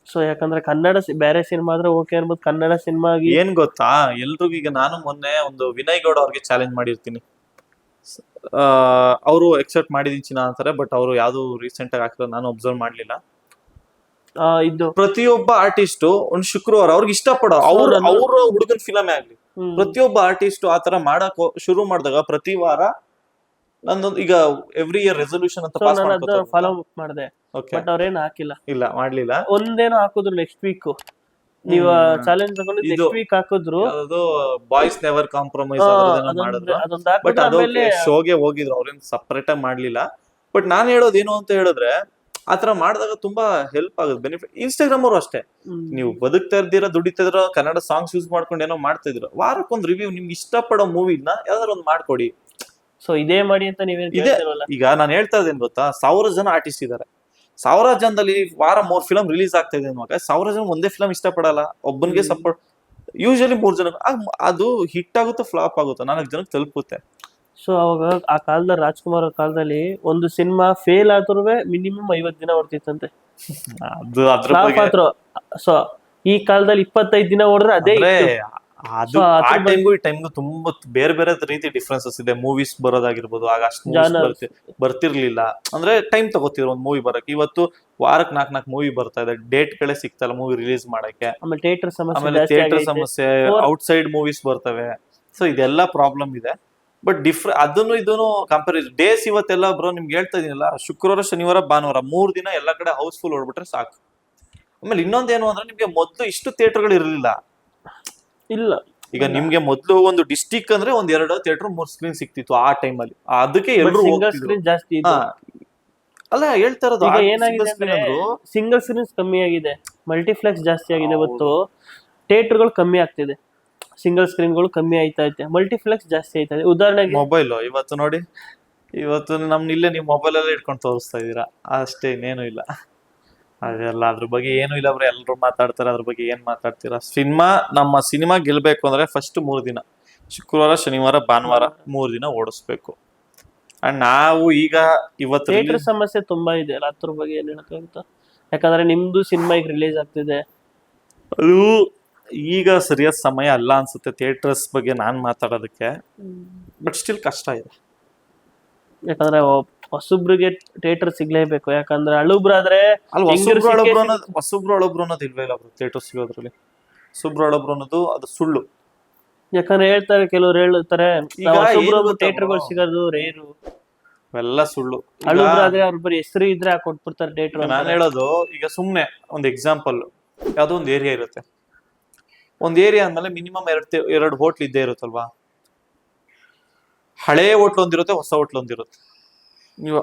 ಸೊ ಯಾಕಂದ್ರೆ ಕನ್ನಡ ಬೇರೆ ಸಿನಿಮಾ ಆದ್ರೆ ಓಕೆ ಅನ್ಬೋದು, ಕನ್ನಡ ಸಿನಿಮಾ ಏನ್ ಗೊತ್ತಾ ಎಲ್ರಿಗೂ. ಈಗ ನಾನು ಮೊನ್ನೆ ಒಂದು ವಿನಯ್ ಗೌಡ ಅವ್ರಿಗೆ ಚಾಲೆಂಜ್ ಮಾಡಿರ್ತೀನಿ, ಅವರು ಎಕ್ಸೆಪ್ಟ್ ಮಾಡಿದೀನಿ ಚಿನ್ನ ಅಂತಾರೆ. ಬಟ್ ಅವರು ಯಾವ್ದು ರೀಸೆಂಟ್ ಆಗಿ ಹಾಕಿರೋ ನಾನು ಅಬ್ಸರ್ವ್ ಮಾಡ್ಲಿಲ್ಲ. ಇದು ಪ್ರತಿಯೊಬ್ಬ ಆರ್ಟಿಸ್ಟ್ ಒಂದು ಶುಕ್ರವಾರ ಅವ್ರಿಗೆ ಇಷ್ಟಪಡೋ ಅವ್ರ ಹುಡುಗನ್ ಫಿಲಮೇ ಆಗ್ಲಿ, ಪ್ರತಿಯೊಬ್ಬ ಆರ್ಟಿಸ್ಟ್ ಆತರ ಮಾಡಕ್ ಶುರು ಮಾಡಿದಾಗ ಪ್ರತಿ ವಾರ ನಂದೊಂದು, ಈಗ ಎವ್ರಿ ಇಯರ್ ರೆಸೊಲ್ಯೂಷನ್ ಅಂತ ಫಾಲೋ ಮಾಡಿದೆ. ಬಟ್ ಅವ್ರೇನು ಹಾಕಿಲ್ಲ, ಇಲ್ಲ ಮಾಡ್ಲಿಲ್ಲ. ಒಂದೇನೋ ಹಾಕಿದ್ರು ನೆಕ್ಸ್ಟ್ ವೀಕ್, ನೀವು ಚಾಲೆಂಜ್ ತಗೊಂಡು ನೆಕ್ಸ್ಟ್ ವೀಕ್ ಹಾಕಿದ್ರು, ಅದು ಬಾಯ್ಸ್ ನೆವರ್ ಕಾಂಪ್ರಮೈಸ್ ಮಾಡಿದ್ರು. ಬಟ್ ಅದು ಶೋಗೆ ಹೋಗಿದ್ರು, ಅವ್ರೇನ್ ಸಪರೇಟ್ ಆಗಿ ಮಾಡ್ಲಿಲ್ಲ. ಬಟ್ ನಾನ್ ಹೇಳೋದು ಏನು ಅಂತ ಹೇಳಿದ್ರೆ, ಆತರ ಮಾಡಿದಾಗ ತುಂಬಾ ಹೆಲ್ಪ್ ಆಗುತ್ತೆ, ಬೆನಿಫಿಟ್. ಇನ್ಸ್ಟಾಗ್ರಾಮ್ ಅವರು ಅಷ್ಟೇ, ನೀವು ಬದುಕ್ತಾ ಇರ್ದಿರ, ದುಡಿತಾ ಇದ್ರ, ಕನ್ನಡ ಸಾಂಗ್ಸ್ ಯೂಸ್ ಮಾಡ್ಕೊಂಡು ಏನೋ ಮಾಡ್ತಾ ಇದ್ರು, ವಾರಕ್ಕೊಂದು ರಿವ್ಯೂ ನಿಮ್ಗೆ ಇಷ್ಟಪಡೋ ಮೂವಿನ ಯಾವ್ದಾರು ಒಂದು ಮಾಡ್ಕೊಡಿ. ಸೊ ಇದೇ ಮಾಡಿ ಅಂತ ನೀವೇನ್ ಈಗ ನಾನು ಹೇಳ್ತಾ ಇದ್ದೇನೆ ಗೊತ್ತಾ, 1000 ಜನ ಆರ್ಟಿಸ್ಟ್ ಇದಾರೆ, 1000 ಜನದಲ್ಲಿ ವಾರ 3 ಫಿಲಮ್ ರಿಲೀಸ್ ಆಗ್ತಾ ಇದೆ ಅನ್ವಾಗ 1000 ಜನ ಒಂದೇ ಫಿಲಮ್ ಇಷ್ಟಪಡಲ್ಲ, ಒಬ್ಬನಿಗೆ ಸಪೋರ್ಟ್. ಯೂಶಲಿ 3 ಜನ ಅದು ಹಿಟ್ ಆಗುತ್ತೋ ಫ್ಲಾಪ್ ಆಗುತ್ತೋ 4 ಜನಕ್ಕೆ ತಲುಪುತ್ತೆ. ಸೊ ಅವಾಗ ಆ ಕಾಲದಲ್ಲಿ, ರಾಜ್ಕುಮಾರ್ ಅವ್ರ ಕಾಲದಲ್ಲಿ, ಒಂದು ಸಿನಿಮಾ ಫೇಲ್ ಆದ್ರೂ ಮಿನಿಮಮ್ 50 ದಿನ ಓಡ್ತಿತ್ತಂತೆ. ಸೊ ಈ ಕಾಲದಲ್ಲಿ 25 ದಿನ ಓಡಿದ್ರೆ ಅದೇ. ಅದು ಆ ಟೈಮ್ಗೂ ಈ ಟೈಮ್ಗೂ ತುಂಬಾ ಬೇರೆ ಬೇರೆ ರೀತಿ ಡಿಫ್ರೆನ್ಸಸ್ ಇದೆ. ಮೂವೀಸ್ ಬರೋದಾಗಿರ್ಬೋದು, ಆಗ ಅಷ್ಟು ಬರ್ತಿರ್ಲಿಲ್ಲ, ಅಂದ್ರೆ ಟೈಮ್ ತಗೋತಿದ್ರು ಒಂದ್ ಮೂವಿ ಬರಕ್ಕೆ. ಇವತ್ತು ವಾರಕ್ಕೆ 4 ಮೂವಿ ಬರ್ತಾ ಇದೆ, ಡೇಟ್ ಗಳೇ ಸಿಗ್ತಲ್ಲ ಮೂವಿ ರಿಲೀಸ್ ಮಾಡಕ್ಕೆ. ಆಮೇಲೆ ಥಿಯೇಟರ್ ಸಮಸ್ಯೆ, ಔಟ್ಸೈಡ್ ಮೂವೀಸ್ ಬರ್ತವೆ. ಸೊ ಇದೆಲ್ಲ ಪ್ರಾಬ್ಲಮ್ ಇದೆ. ಬಟ್ ಅದನ್ನು ಇದನ್ನು ಕಂಪೇರಿಸನ್ ಡೇಸ್ ಇವತ್ತೆಲ್ಲ ಬ್ರೋ ನಿಮ್ಗೆ ಹೇಳ್ತಾ ಇದೀನಲ್ಲ, ಶುಕ್ರವಾರ ಶನಿವಾರ ಭಾನುವಾರ 3 ದಿನ ಎಲ್ಲಾ ಕಡೆ ಹೌಸ್ಫುಲ್ ಓಡ್ಬಿಟ್ರೆ ಸಾಕು. ಆಮೇಲೆ ಇನ್ನೊಂದೇನು ಅಂದ್ರೆ, ನಿಮ್ಗೆ ಮೊದ್ಲು ಇಷ್ಟು ಥಿಯೇಟರ್ಗಳು ಇರಲಿಲ್ಲ. ಇಲ್ಲ, ಈಗ ನಿಮ್ಗೆ ಮೊದ್ಲು ಒಂದು ಡಿಸ್ಟಿಕ್ ಅಂದ್ರೆ 1-2 ಥಿಯೇಟರ್ 3 ಸ್ಕ್ರೀನ್ ಸಿಕ್ತಿತ್ತು ಆ ಟೈಮ್ ಅಲ್ಲಿ. ಅದಕ್ಕೆ ಎಲ್ಲರೂ ಜಾಸ್ತಿ ಅಲ್ಲ ಹೇಳ್ತಾ ಇರೋದು. ಸಿಂಗಲ್ ಸ್ಕ್ರೀನ್ಸ್ ಕಮ್ಮಿ ಆಗಿದೆ, ಮಲ್ಟಿಪ್ಲೆಕ್ಸ್ ಜಾಸ್ತಿ ಆಗಿದೆ. ಇವತ್ತು ಥಿಯೇಟರ್ಗಳು ಕಮ್ಮಿ ಆಗ್ತಿದೆ, ಸಿಂಗಲ್ ಸ್ಕ್ರೀನ್ಗಳು ಕಮ್ಮಿ ಆಯ್ತಾ ಐತೆ, ಮಲ್ಟಿಪ್ಲೆಕ್ಸ್ ಜಾಸ್ತಿ ಆಯ್ತಾ ಇದೆ. ಉದಾಹರಣೆಗೆ ಮೊಬೈಲ್ ಇವತ್ತು ನೋಡಿ, ಇವತ್ತು ನಮ್ನ ಇಲ್ಲೇ ನೀವು ಮೊಬೈಲ್ ಅಲ್ಲೇ ಇಟ್ಕೊಂಡು ತೋರಿಸ್ತಾ ಇದೀರಾ ಅಷ್ಟೇ, ಇನ್ನೇನು ಇಲ್ಲ. ಅದೆಲ್ಲ ಅದ್ರ ಬಗ್ಗೆ ಏನು ಇಲ್ಲ ಬ್ರೋ, ಎಲ್ಲರೂ ಮಾತಾಡ್ತಾರೆ, ಅದ್ರ ಬಗ್ಗೆ ಏನ್ ಮಾತಾಡ್ತೀರಾ. ನಮ್ಮ ಸಿನಿಮಾ ಗೆಲ್ಬೇಕು ಅಂದ್ರೆ ಫಸ್ಟ್ 3 ದಿನ, ಶುಕ್ರವಾರ ಶನಿವಾರ ಭಾನುವಾರ 3 ದಿನ ಓಡಿಸ್ಬೇಕು. ಅಂಡ್ ನಾವು ಈಗ ಇವತ್ತು ಥಿಯೇಟರ್ ಸಮಸ್ಯೆ ತುಂಬಾ ಇದೆ ಅಲ್ಲ, ಅದ್ರ ಬಗ್ಗೆ ಏನ್ ಹೇಳಕ್ಕಾಗುತ್ತಾ? ಯಾಕಂದ್ರೆ ನಿಮ್ದು ಸಿನಿಮಾ ಈಗ ರಿಲೀಸ್ ಆಗ್ತಿದೆ. ಅದು ಈಗ ಸರಿಯಾದ ಸಮಯ ಅಲ್ಲ ಅನ್ಸುತ್ತೆ ಥಿಯೇಟರ್ಸ್ ಬಗ್ಗೆ ನಾನ್ ಮಾತಾಡೋದಕ್ಕೆ. ಬಟ್ ಸ್ಟಿಲ್ ಕಷ್ಟ ಇದೆ. ಯಾಕಂದ್ರೆ ಹೊಸಬ್ರಿಗೆ ಥಿಯೇಟರ್ ಸಿಗ್ಲೇಬೇಕು. ಯಾಕಂದ್ರೆ ಹಳುಬ್ರಾದ್ರೆ ಅಲ್ಲಿ ಹೆಂಗಿರು ಹೊಸಬ್ರು ಹಳಬ್ರು ಅನ್ನೋದು ಇಲ್ವೇ ಇಲ್ಲ ಥಿಯೇಟರ್ ಸಿಗೋದ್ರಲ್ಲಿ. ಹೊಸಬ್ರು ಹಳಬ್ರು ಅನ್ನೋದು ಅದು ಸುಳ್ಳು. ಯಾಕಂದ್ರೆ ಹೇಳ್ತಾರೆ, ಕೆಲವ್ರು ಹೇಳ್ತಾರೆ ಈಗ ಏನ್ ಗೊತ್ತಾ ಥಿಯೇಟರ್ಗಳು bro? ಸಿಗೋದು ರೇರು. ಅವೆಲ್ಲ ಸುಳ್ಳು. ಹಳುಬ್ರಾದ್ರೆ ಅವ್ರ ಬರೀ ಹೆಸರು ಇದ್ರೆ ಕೊಟ್ಬಿಡ್ತಾರೆ ಥಿಯೇಟರ್. ನಾನು ಹೇಳೋದು ಈಗ ಸುಮ್ನೆ ಒಂದು ಎಕ್ಸಾಂಪಲ್, ಯಾವ್ದೋ ಒಂದು ಏರಿಯಾ ಇರುತ್ತೆ. ಒಂದ್ ಏರಿಯಾ ಅಂದ್ಮೇಲೆ ಮಿನಿಮಮ್ ಎರಡು ಹೋಟ್ಲ್ ಇದ್ದೇ ಇರುತ್ತಲ್ವಾ. ಹಳೆ ಹೋಟ್ಲ್ ಒಂದಿರುತ್ತೆ, ಹೊಸ ಹೋಟ್ಲ್ ಒಂದಿರುತ್ತೆ. ನೀವು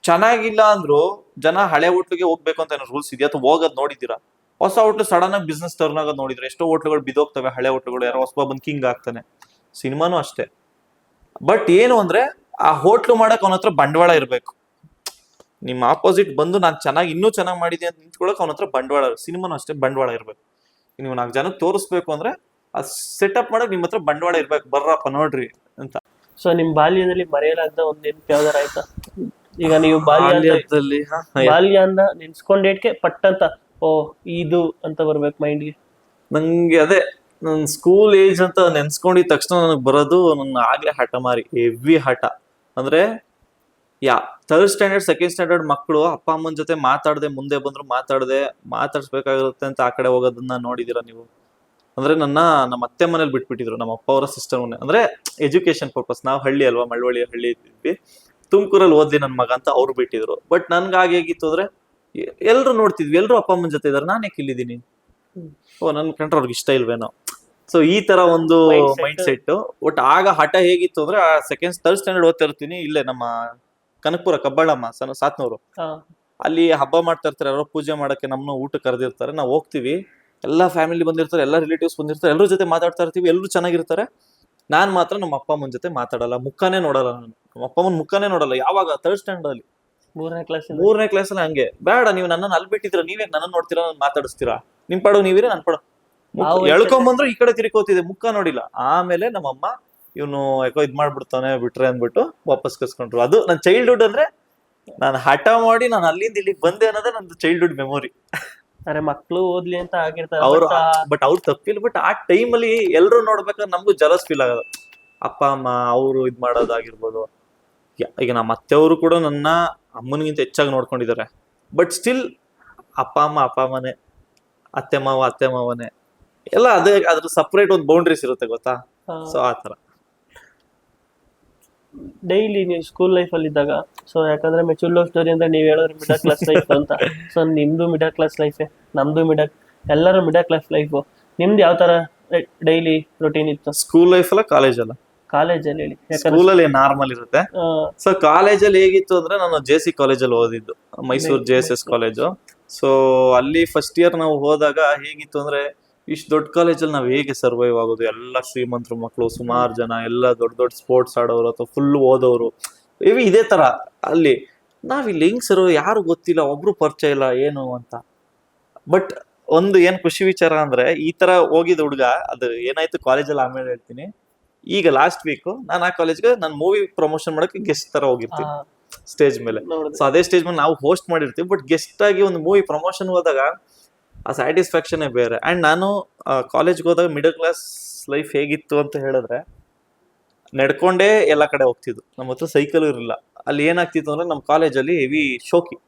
ಚೆನ್ನಾಗಿಲ್ಲ ಅಂದ್ರು ಜನ ಹಳೆ ಹೋಟ್ಲಿಗೆ ಹೋಗ್ಬೇಕು ಅಂತ ಏನೋ ರೂಲ್ಸ್ ಇದೆಯಾ ಅಥವಾ ಹೋಗೋದ್ ನೋಡಿದ್ದೀರಾ? ಹೊಸ ಹೋಟ್ಲು ಸಡನ್ ಆಗಿ ಬಿಸ್ನೆಸ್ ಟರ್ನ್ ಆಗೋದು ನೋಡಿದ್ರೆ ಎಷ್ಟೋ ಹೋಟ್ಲುಗಳು ಬಿದೋಗ್ತವೆ. ಹಳೆ ಹೋಟ್ಲುಗಳು ಯಾರೋ ಹೊಸ ಬಂದು ಕಿಂಗ್ ಆಗ್ತಾನೆ. ಸಿನಿಮಾನು ಅಷ್ಟೇ. ಬಟ್ ಏನು ಅಂದ್ರೆ ಆ ಹೋಟ್ಲು ಮಾಡಕ್ ಅವನ ಹತ್ರ ಬಂಡವಾಳ ಇರ್ಬೇಕು. ನಿಮ್ಮ ಆಪೋಸಿಟ್ ಬಂದು ನಾನು ಚೆನ್ನಾಗಿ ಇನ್ನೂ ಚೆನ್ನಾಗಿ ಮಾಡಿದೆ ಅಂತ ನಿಂತ್ಕೊಳಕ್ ಅವನ ಹತ್ರ ಬಂಡವಾಳ. ಸಿನಿಮಾನು ಅಷ್ಟೇ, ಬಂಡವಾಳ ಇರ್ಬೇಕು. ನೀವು 4 ಜನಕ್ಕೆ ತೋರಿಸ್ಬೇಕು ಅಂದ್ರೆ ಆ ಸೆಟಪ್ ಮಾಡಕ್ ನಿಮ್ಮ ಹತ್ರ ಬಂಡವಾಳ ಇರ್ಬೇಕು. ಬರ್ರಪ್ಪ ನೋಡ್ರಿ ಅಂತ. ಸೊ ನಿಮ್ ಬಾಲ್ಯದಲ್ಲಿ ಮರೆಯಲಾಗದ ಒಂದ್ ನೆನ್ಪು ಯಾವ್ದಾರ ಆಯ್ತಾ? ಈಗ ನೀವು ಬಾಲ್ಯ ಅಂದ ನೆನ್ಸ್ಕೊಂಡೇಟ್ಕೆ ಪಟ್ ಅಂತ ಓ ಇದು ಅಂತ ಬರ್ಬೇಕು ಮೈಂಡ್ಗೆ. ನಂಗೆ ಅದೇ ನನ್ ಸ್ಕೂಲ್ ಏಜ್ ಅಂತ ನೆನ್ಸ್ಕೊಂಡಿದ ತಕ್ಷಣ ನನಗೆ ಬರೋದು ನನ್ನ ಆಗ್ಲೇ ಹಠ ಮಾರಿ ಹೆವಿ ಹಠ. ಅಂದ್ರೆ ಥರ್ಡ್ ಸ್ಟ್ಯಾಂಡರ್ಡ್ ಸೆಕೆಂಡ್ ಸ್ಟ್ಯಾಂಡರ್ಡ್ ಮಕ್ಕಳು ಅಪ್ಪ ಅಮ್ಮನ ಜೊತೆ ಮಾತಾಡದೆ ಮುಂದೆ ಬಂದ್ರು ಮಾತಾಡ್ಸ್ಬೇಕಾಗಿರುತ್ತೆ ಅಂತ ಆ ಕಡೆ ಹೋಗೋದನ್ನ ನೋಡಿದೀರಾ ನೀವು? ಅಂದ್ರೆ ನಮ್ಮ ಅತ್ತೆ ಮನೇಲಿ ಬಿಟ್ಬಿಟ್ಟಿದ್ರು, ನಮ್ಮ ಅಪ್ಪ ಅವರ ಸಿಸ್ಟರ್ ಮನೆ. ಅಂದ್ರೆ ಎಜುಕೇಶನ್ ಪರ್ಪಸ್. ನಾವು ಹಳ್ಳಿ ಅಲ್ವಾ, ಮಳವಳ್ಳಿ ಹಳ್ಳಿ ಇದ್ವಿ. ತುಮಕೂರಲ್ಲಿ ಓದ್ಲಿ ನನ್ ಮಗ ಅಂತ ಅವ್ರು ಬಿಟ್ಟಿದ್ರು. ಬಟ್ ನನ್ಗೆ ಹೇಗಿತ್ತು ಅಂದ್ರೆ ಎಲ್ರು ನೋಡ್ತಿದ್ವಿ, ಎಲ್ರು ಅಪ್ಪ ಅಮ್ಮನ ಜೊತೆ ಇದಾರೆ, ನಾನೇ ಇಲ್ಲಿದ್ದೀನಿ. ಓ ನನ್ ಕಂಡ್ರೆ ಅವ್ರಿಗೆ ಇಷ್ಟ ಇಲ್ವೇನೋ. ಸೊ ಈ ತರ ಒಂದು ಮೈಂಡ್ ಸೆಟ್. ಒಟ್ ಆಗ ಹಠ ಹೇಗಿತ್ತು ಅಂದ್ರೆ ಥರ್ಡ್ ಸ್ಟ್ಯಾಂಡರ್ಡ್ ಓದ್ತಾ ಇರ್ತೀನಿ. ಇಲ್ಲೇ ನಮ್ಮ ಕನಕಪುರ ಕಬ್ಬಾಳಮ್ಮ ಸಾತ್ನೂರು, ಅಲ್ಲಿ ಹಬ್ಬ ಮಾಡ್ತಾ ಇರ್ತಾರೆ. ಯಾರೋ ಪೂಜೆ ಮಾಡಕ್ಕೆ ನಮ್ಮನ್ನ ಊಟ ಕರೆದಿರ್ತಾರೆ. ನಾವು ಹೋಗ್ತೀವಿ. ಎಲ್ಲಾ ಫ್ಯಾಮಿಲಿ ಬಂದಿರ್ತಾರೆ, ಎಲ್ಲಾ ರಿಲೇಟಿವ್ಸ್ ಬಂದಿರ್ತಾರೆ, ಎಲ್ಲರ ಜೊತೆ ಮಾತಾಡ್ತಾ ಇರ್ತೀವಿ. ಎಲ್ಲರೂ ಚೆನ್ನಾಗಿರ್ತಾರೆ. ನಾನ್ ಮಾತ್ರ ನಮ್ಮ ಅಪ್ಪ ಅಮ್ಮನ ಜೊತೆ ಮಾತಾಡಲ್ಲ, ಮುಖಾನೇ ನೋಡಲ್ಲ. ನಾನು ನಮ್ಮ ಅಪ್ಪ ಅಮ್ಮನ ಮುಖಾನೇ ನೋಡಲ್ಲ. ಯಾವಾಗ? ಥರ್ಡ್ ಸ್ಟ್ಯಾಂಡರ್ಡ್ ಅಲ್ಲಿ, 3ನೇ ಕ್ಲಾಸ್ ಅಲ್ಲಿ. ಹಂಗೆ ಬೇಡ, ನೀವು ನನ್ನನ್ನು ಅಲ್ಲಿ ಬಿಟ್ಟಿದ್ರ, ನೀವೇ ನನ್ನ ನೋಡ್ತೀರಾ, ನನ್ನ ಮಾತಾಡಿಸ್ತೀರಾ, ನಿಮ್ ಪಡು ನೀವಿರೇ, ನನ್ ಪಡು ಎಳ್ಕೊಂಬಂದ್ರು ಈ ಕಡೆ ತಿರ್ಕೋತಿದೆ, ಮುಖ ನೋಡಿಲ್ಲ. ಆಮೇಲೆ ನಮ್ಮಮ್ಮ ಇವನು ಯಾಕೋ ಇದ್ ಮಾಡ್ಬಿಡ್ತಾನೆ ಬಿಟ್ರೆ ಅಂದ್ಬಿಟ್ಟು ವಾಪಸ್ ಕರ್ಸ್ಕೊಂಡ್ರು. ಅದು ನನ್ನ ಚೈಲ್ಡ್ಹುಡ್. ಅಂದ್ರೆ ನಾನು ಹಠ ಮಾಡಿ ನಾನು ಅಲ್ಲಿಂದ ಇಲ್ಲಿಗೆ ಬಂದೆ ಅನ್ನೋದೇ ನಂದು ಚೈಲ್ಡ್ಹುಡ್ ಮೆಮೊರಿ. ಅರೆ ಮಕ್ಳು ಓದ್ಲಿ ಅಂತ ಆಗಿರ್ತಾರೆ. ಬಟ್ ಅವ್ರು ತಪ್ಪಿಲ್ಲ. ಬಟ್ ಆ ಟೈಮ್ ಅಲ್ಲಿ ಎಲ್ರು ನೋಡ್ಬೇಕಾದ್ರೆ ನಮ್ಗೂ ಜಲಸ್ ಫೀಲ್ ಆಗೋದು. ಅಪ್ಪ ಅಮ್ಮ ಅವರು ಇದ್ ಮಾಡೋದಾಗಿರ್ಬೋದು. ಈಗ ನಮ್ಮ ಅತ್ತೆಯವರು ಕೂಡ ನನ್ನ ಅಮ್ಮನಿಗಿಂತ ಹೆಚ್ಚಾಗಿ ನೋಡ್ಕೊಂಡಿದ್ದಾರೆ. ಬಟ್ ಸ್ಟಿಲ್ ಅಪ್ಪ ಅಮ್ಮನೇ, ಅತ್ತೆ ಮಾವನೇ ಎಲ್ಲ ಅದೇ. ಅದ್ರ ಸಪ್ರೇಟ್ ಒಂದು ಬೌಂಡ್ರೀಸ್ ಇರುತ್ತೆ, ಗೊತ್ತಾ? ಸೊ ಆತರ ಡೈಲಿ ನೀವು ಸ್ಕೂಲ್ ಲೈಫ್ ಅಲ್ಲಿ ಇದ್ದಾಗ, ಸೊ ಯಾಕಂದ್ರೆ ಮೆಚೂರ್ ಲವ್ ಸ್ಟೋರಿ ಅಂದ್ರೆ ನೀವ್ ಹೇಳಿದ್ರೆ ಮಿಡಲ್ ಕ್ಲಾಸ್ ಲೈಫ್ ಅಂತ. ಸೊ ನಿಮ್ದು ಮಿಡಲ್ ಕ್ಲಾಸ್ ಲೈಫ್, ನಮ್ದು ಎಲ್ಲರೂ ಮಿಡಲ್ ಕ್ಲಾಸ್ ಲೈಫ್. ನಿಮ್ದು ಯಾವ ತರ ಡೈಲಿ ರೊಟೀನ್ ಇತ್ತು? ಸ್ಕೂಲ್ ಲೈಫ್ ಅಲ್ಲ ಕಾಲೇಜ್ ಅಲ್ಲ? ಕಾಲೇಜಲ್ಲಿ ಹೇಳಿ. ಸ್ಕೂಲಲ್ಲಿ ನಾರ್ಮಲ್ ಇರುತ್ತೆ. ಸೊ ಕಾಲೇಜಲ್ಲಿ ಹೇಗಿತ್ತು ಅಂದ್ರೆ ನಾನು JC ಕಾಲೇಜಲ್ಲಿ ಓದಿದ್ದು, ಮೈಸೂರು JSS ಕಾಲೇಜು. ಸೊ ಅಲ್ಲಿ ಫಸ್ಟ್ ಇಯರ್ ನಾವು ಹೋದಾಗ ಹೇಗಿತ್ತು ಅಂದ್ರೆ ಇಷ್ಟು ದೊಡ್ಡ ಕಾಲೇಜಲ್ಲಿ ನಾವ್ ಹೇಗೆ ಸರ್ವೈವ್ ಆಗೋದು? ಎಲ್ಲ ಶ್ರೀಮಂತರ ಮಕ್ಕಳು, ಸುಮಾರು ಜನ, ಎಲ್ಲ ದೊಡ್ಡ ಸ್ಪೋರ್ಟ್ಸ್ ಆಡೋರು ಅಥವಾ ಫುಲ್ ಓದೋರು, ಇದೇ ತರ. ಅಲ್ಲಿ ನಾವಿಲ್ಲಿ ಹೆಂಗ್ ಸರ್ವೈವ್ ಯಾರು ಗೊತ್ತಿಲ್ಲ, ಒಬ್ರು ಪರಿಚಯ ಇಲ್ಲ ಏನು ಅಂತ. ಬಟ್ ಒಂದು ಏನ್ ಖುಷಿ ವಿಚಾರ ಅಂದ್ರೆ ಈ ತರ ಹೋಗಿದ್ ಹುಡ್ಗ, ಅದು ಏನಾಯ್ತು ಕಾಲೇಜಲ್ಲಿ ಆಮೇಲೆ ಹೇಳ್ತೀನಿ. ಈಗ ಲಾಸ್ಟ್ ವೀಕ್ ನಾನು ಆ ಕಾಲೇಜ್ಗೆ ನಾನು ಮೂವಿ ಪ್ರಮೋಷನ್ ಮಾಡಕ್ಕೆ ಗೆಸ್ಟ್ ತರ ಹೋಗಿರ್ತೀನಿ ಸ್ಟೇಜ್ ಮೇಲೆ. ಸೊ ಅದೇ ಸ್ಟೇಜ್ ಮೇಲೆ ನಾವು ಹೋಸ್ಟ್ ಮಾಡಿರ್ತೀವಿ. ಬಟ್ ಗೆಸ್ಟ್ ಆಗಿ ಒಂದು ಮೂವಿ ಪ್ರಮೋಷನ್ ಹೋದಾಗ ಆ ಸ್ಯಾಟಿಸ್ಫ್ಯಾಕ್ಷನ್ ಬೇರೆ. ಅಂಡ್ ನಾನು ಕಾಲೇಜ್ಗೆ ಹೋದಾಗ ಮಿಡಲ್ ಕ್ಲಾಸ್ ಲೈಫ್ ಹೇಗಿತ್ತು ಅಂತ ಹೇಳಿದ್ರೆ ನಡ್ಕೊಂಡೇ ಎಲ್ಲ ಕಡೆ ಹೋಗ್ತಿದ್ವು. ನಮ್ಮ ಹತ್ರ ಸೈಕಲ್ ಇರಲಿಲ್ಲ. ಅಲ್ಲಿ ಏನಾಗ್ತಿತ್ತು ಅಂದ್ರೆ ನಮ್ಮ ಕಾಲೇಜಲ್ಲಿ ಹೆವಿ ಶೋಕಿ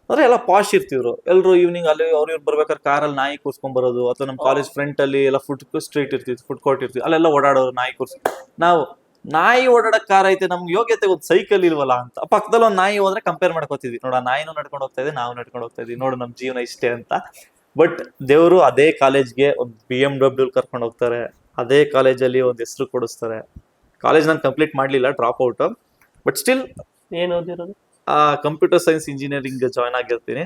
ಅಂದ್ರೆ ಎಲ್ಲ ಪಾಶ್ ಇರ್ತಿದ್ರು. ಎಲ್ರು ಈವ್ನಿಂಗ್ ಅಲ್ಲಿ ಅವ್ರು ಇವ್ರು ಬರ್ಬೇಕಾದ್ರೆ ಕಾರಲ್ಲಿ ನಾಯಿ ಕೂರ್ಸ್ಕೊಂಡ್ ಬರೋದು, ಅಥವಾ ನಮ್ಮ ಕಾಲೇಜ್ ಫ್ರಂಟ್ ಅಲ್ಲಿ ಎಲ್ಲ ಫುಡ್ ಸ್ಟ್ರೀಟ್ ಇರ್ತಿತ್ತು, ಫುಡ್ ಕೋರ್ಟ್ ಇರ್ತಿತ್ತು, ಅಲ್ಲೆಲ್ಲ ಓಡಾಡೋರು ನಾಯಿ ಕೂರ್ಸ್. ನಾವು ನಾಯಿ ಓಡಾಡಕ್ ಕಾರ್ ಐತೆ, ನಮ್ಗೆ ಯೋಗ್ಯತೆ ಒಂದು ಸೈಕಲ್ ಇಲ್ವಲ್ಲ ಅಂತ ಪಕ್ಕದಲ್ಲಿ ಒಂದು ನಾಯಿ ಹೋದ್ರೆ ಕಂಪೇರ್ ಮಾಡ್ಕೋತಿದ್ವಿ. ನೋಡ ನಾಯಿನೂ ನಡ್ಕೊಂಡು ಹೋಗ್ತಾ ಇದೆ, ನಾವು ನಡ್ಕೊಂಡು ಹೋಗ್ತಾ ಇದೀವಿ, ನೋಡು ನಮ್ ಜೀವನ ಇಷ್ಟೇ ಅಂತ. ಬಟ್ ದೇವರು ಅದೇ ಕಾಲೇಜ್ಗೆ ಒಂದು BMW ಕರ್ಕೊಂಡು ಹೋಗ್ತಾರೆ, ಅದೇ ಕಾಲೇಜಲ್ಲಿ ಒಂದು ಹೆಸರು ಕೊಡಿಸ್ತಾರೆ. ಕಾಲೇಜ್ ನಾನು ಕಂಪ್ಲೀಟ್ ಮಾಡ್ಲಿಲ್ಲ, ಡ್ರಾಪ್ ಔಟ್. ಬಟ್ ಸ್ಟಿಲ್ ಏನ್ ಓದಿರೋದು? ಕಂಪ್ಯೂಟರ್ ಸೈನ್ಸ್ ಇಂಜಿನಿಯರಿಂಗ್ ಜಾಯ್ನ್ ಆಗಿರ್ತೀನಿ.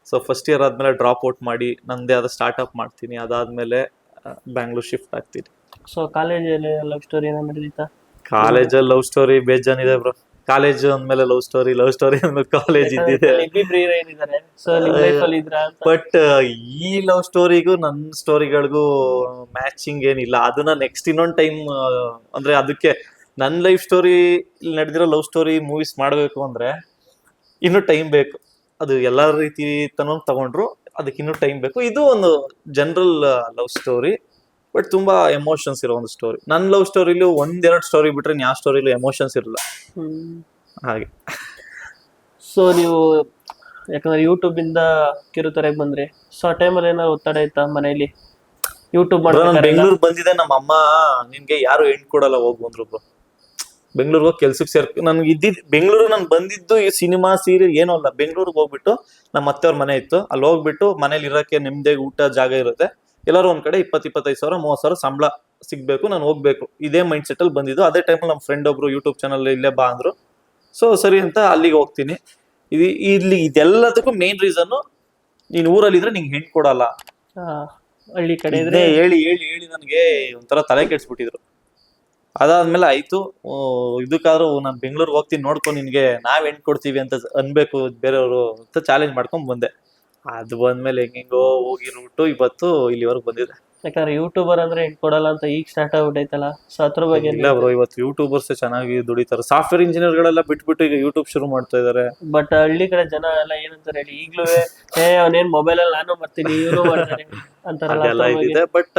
ಸೊ ಫಸ್ಟ್ ಇಯರ್ ಆದ್ಮೇಲೆ ಡ್ರಾಪ್ ಔಟ್ ಮಾಡಿ ನಂದೇ ಆದ ಸ್ಟಾರ್ಟ್ಅಪ್ ಮಾಡ್ತೀನಿ. ಅದಾದ್ಮೇಲೆ ಬ್ಯಾಂಗ್ಳೂರ್ ಶಿಫ್ಟ್ ಆಗ್ತೀನಿ. ಸೊ ಕಾಲೇಜಲ್ಲಿ ಲವ್ ಸ್ಟೋರಿ ಏನೋ ನಡೆದಿತ್ತಾ? ಕಾಲೇಜಲ್ಲಿ ಲವ್ ಸ್ಟೋರಿ ಬೇಜಾನಿದೆ ಬ್ರೋ. ಕಾಲೇಜ್ ಅಂದ್ಮೇಲೆ ಲವ್ ಸ್ಟೋರಿ ಅಂದ್ಮೇಲೆ ಕಾಲೇಜ್ ಇದ್ದಿದೆ. ಬಟ್ ಈ ಲವ್ ಸ್ಟೋರಿಗೂ ನನ್ನ ಸ್ಟೋರಿಗಳಿಗೂ ಮ್ಯಾಚಿಂಗ್ ಏನಿಲ್ಲ. ಅದನ್ನ ನೆಕ್ಸ್ಟ್ ಇನ್ನೊಂದ್ ಟೈಮ್ ಅಂದ್ರೆ ಅದಕ್ಕೆ ನನ್ನ ಲೈಫ್ ಸ್ಟೋರಿ ಇಲ್ಲಿ ನಡೆದಿರೋ ಲವ್ ಸ್ಟೋರಿ ಮೂವೀಸ್ ಮಾಡಬೇಕು ಅಂದ್ರೆ ಇನ್ನೂ ಟೈಮ್ ಬೇಕು. ಅದು ಎಲ್ಲ ರೀತಿ ತಗೊಂಡ್ರು ಅದಕ್ಕೆ ಇನ್ನೂ ಟೈಮ್ ಬೇಕು. ಇದು ಒಂದು ಜನರಲ್ ಲವ್ ಸ್ಟೋರಿ, ಬಟ್ ತುಂಬಾ ಎಮೋಷನ್ಸ್ ಇರೋ ಒಂದು ಸ್ಟೋರಿ. ನನ್ನ ಲವ್ ಸ್ಟೋರಿಲಿ ಒಂದೆರಡು ಸ್ಟೋರಿ ಬಿಟ್ರೆ ಯಾವ ಸ್ಟೋರಿಲೂ ಎಮೋಷನ್ಸ್ ಇರಲ್ಲ ಹಾಗೆ. ಸೊ ನೀವು ಯಾಕಂದ್ರೆ ಯೂಟ್ಯೂಬ್ ಇಂದ ಕಿರುತೆರೆಗೆ ಬಂದ್ರಿ, ಸೊ ಆ ಟೈಮಲ್ಲಿ ಏನಾದ್ರು ಒತ್ತಡ ಇತ್ತಾ ಮನೆಯಲ್ಲಿ ಯೂಟ್ಯೂಬ್ ಮಾಡ್ಬೇಕಾದ್ರೆ? ಬೆಂಗಳೂರು ಬಂದಿದೆ, ನಮ್ಮ ಅಮ್ಮ ನಿನ್ಗೆ ಯಾರು ಹೆಣ್ಣು ಕೊಡಲ್ಲ ಹೋಗು ಅಂದ್ರು ಬ್ರೋ. ಬೆಂಗಳೂರಿಗೆ ಹೋಗಿ ಕೆಲ್ಸಕ್ಕೆ ನನ್ಗೆ ಬೆಂಗಳೂರು ನಾನು ಬಂದಿದ್ದು ಈ ಸಿನಿಮಾ ಸೀರಿಯಲ್ ಏನೂ ಅಲ್ಲ. ಬೆಂಗಳೂರಿಗೆ ಹೋಗ್ಬಿಟ್ಟು ನಮ್ಮ ಅತ್ತೆಯವ್ರ ಮನೆ ಇತ್ತು, ಅಲ್ಲಿ ಹೋಗ್ಬಿಟ್ಟು ಮನೇಲಿ ಇರೋಕ್ಕೆ ನಿಮ್ದೇ ಊಟ ಜಾಗ ಇರುತ್ತೆ, ಎಲ್ಲರೂ ಒಂದ್ ಕಡೆ 20-25 ಸಾವಿರ 30 ಸಾವಿರ ಸಂಬಳ ಸಿಗ್ಬೇಕು, ನಾನು ಹೋಗ್ಬೇಕು, ಇದೇ ಮೈಂಡ್ ಸೆಟ್ ಅಲ್ಲಿ ಬಂದಿದ್ದು. ಅದೇ ಟೈಮಲ್ಲಿ ನಮ್ಮ ಫ್ರೆಂಡ್ ಒಬ್ರು ಯೂಟ್ಯೂಬ್ ಚಾನಲ್ ಇಲ್ಲೇ ಬಾ ಅಂದ್ರು. ಸೊ ಸರಿ ಅಂತ ಅಲ್ಲಿಗೆ ಹೋಗ್ತೀನಿ. ಇಲ್ಲಿ ಇದೆಲ್ಲದಕ್ಕೂ ಮೇನ್ ರೀಸನ್, ನೀನ್ ಊರಲ್ಲಿ ಇದ್ರೆ ನಿಂಗೆ ಹೆಣ್ಣು ಕೊಡಲ್ಲ. ಹಳ್ಳಿ ಕಡೆ ಇದ್ರೆ ಹೇಳಿ ಹೇಳಿ ಹೇಳಿ ನನಗೆ ಒಂಥರ ತಲೆ ಕೆಡ್ಸ್ಬಿಟ್ಟಿದ್ರು. ಅದಾದ್ಮೇಲೆ ಆಯ್ತು, ಇದಕ್ಕಾದ್ರೂ ನಾನು ಬೆಂಗಳೂರಿಗೆ ಹೋಗ್ತೀನಿ ನೋಡ್ಕೊಂಡು ನಿನ್ಗೆ ನಾವ್ ಹೆಣ್ಣು ಕೊಡ್ತೀವಿ ಅಂತ ಅನ್ಬೇಕು ಬೇರೆಯವರು ಅಂತ ಚಾಲೆಂಜ್ ಮಾಡ್ಕೊಂಡ್ ಬಂದೆ. ಅದು ಬಂದ್ಮೇಲೆ ಹೆಂಗೋ ಹೋಗಿ ರೂಟು ಇವತ್ತು ಇಲ್ಲಿವರೆಗೂ ಬಂದಿದೆ. ಯಾಕಂದ್ರೆ ಯೂಟ್ಯೂಬರ್ ಅಂದ್ರೆ ಹೆಣ್ಣು ಕೊಡಲ್ಲ ಅಂತ ಈಗ ಸ್ಟಾರ್ಟ್ ಆಗ್ಬಿಟ್ಟೈತಲ್ಲ, ಸೊ ಅದ್ರ ಬಗ್ಗೆ ಇಲ್ಲ ಬ್ರೋ, ಇವತ್ತು ಯೂಟ್ಯೂಬರ್ಸ್ ಚೆನ್ನಾಗಿ ದುಡಿತಾರೆ. ಸಾಫ್ಟ್ವೇರ್ ಇಂಜಿನಿಯರ್ ಗಳೆಲ್ಲ ಬಿಟ್ಬಿಟ್ಟು ಈಗ ಯೂಟ್ಯೂಬ್ ಶುರು ಮಾಡ್ತಾ ಇದಾರೆ. ಬಟ್ ಹಳ್ಳಿ ಕಡೆ ಜನ ಎಲ್ಲ ಏನಂತಾರೆ ಹೇಳಿ, ಈಗ್ಲೂ ಅವನೇನ್ ಮೊಬೈಲ್ ಅಲ್ಲಿ ನಾನು ಮಾಡ್ತೀನಿ ಇವರು ಮಾಡ್ತಾರೆ ಅದೆಲ್ಲ ಇದಿದೆ, ಬಟ್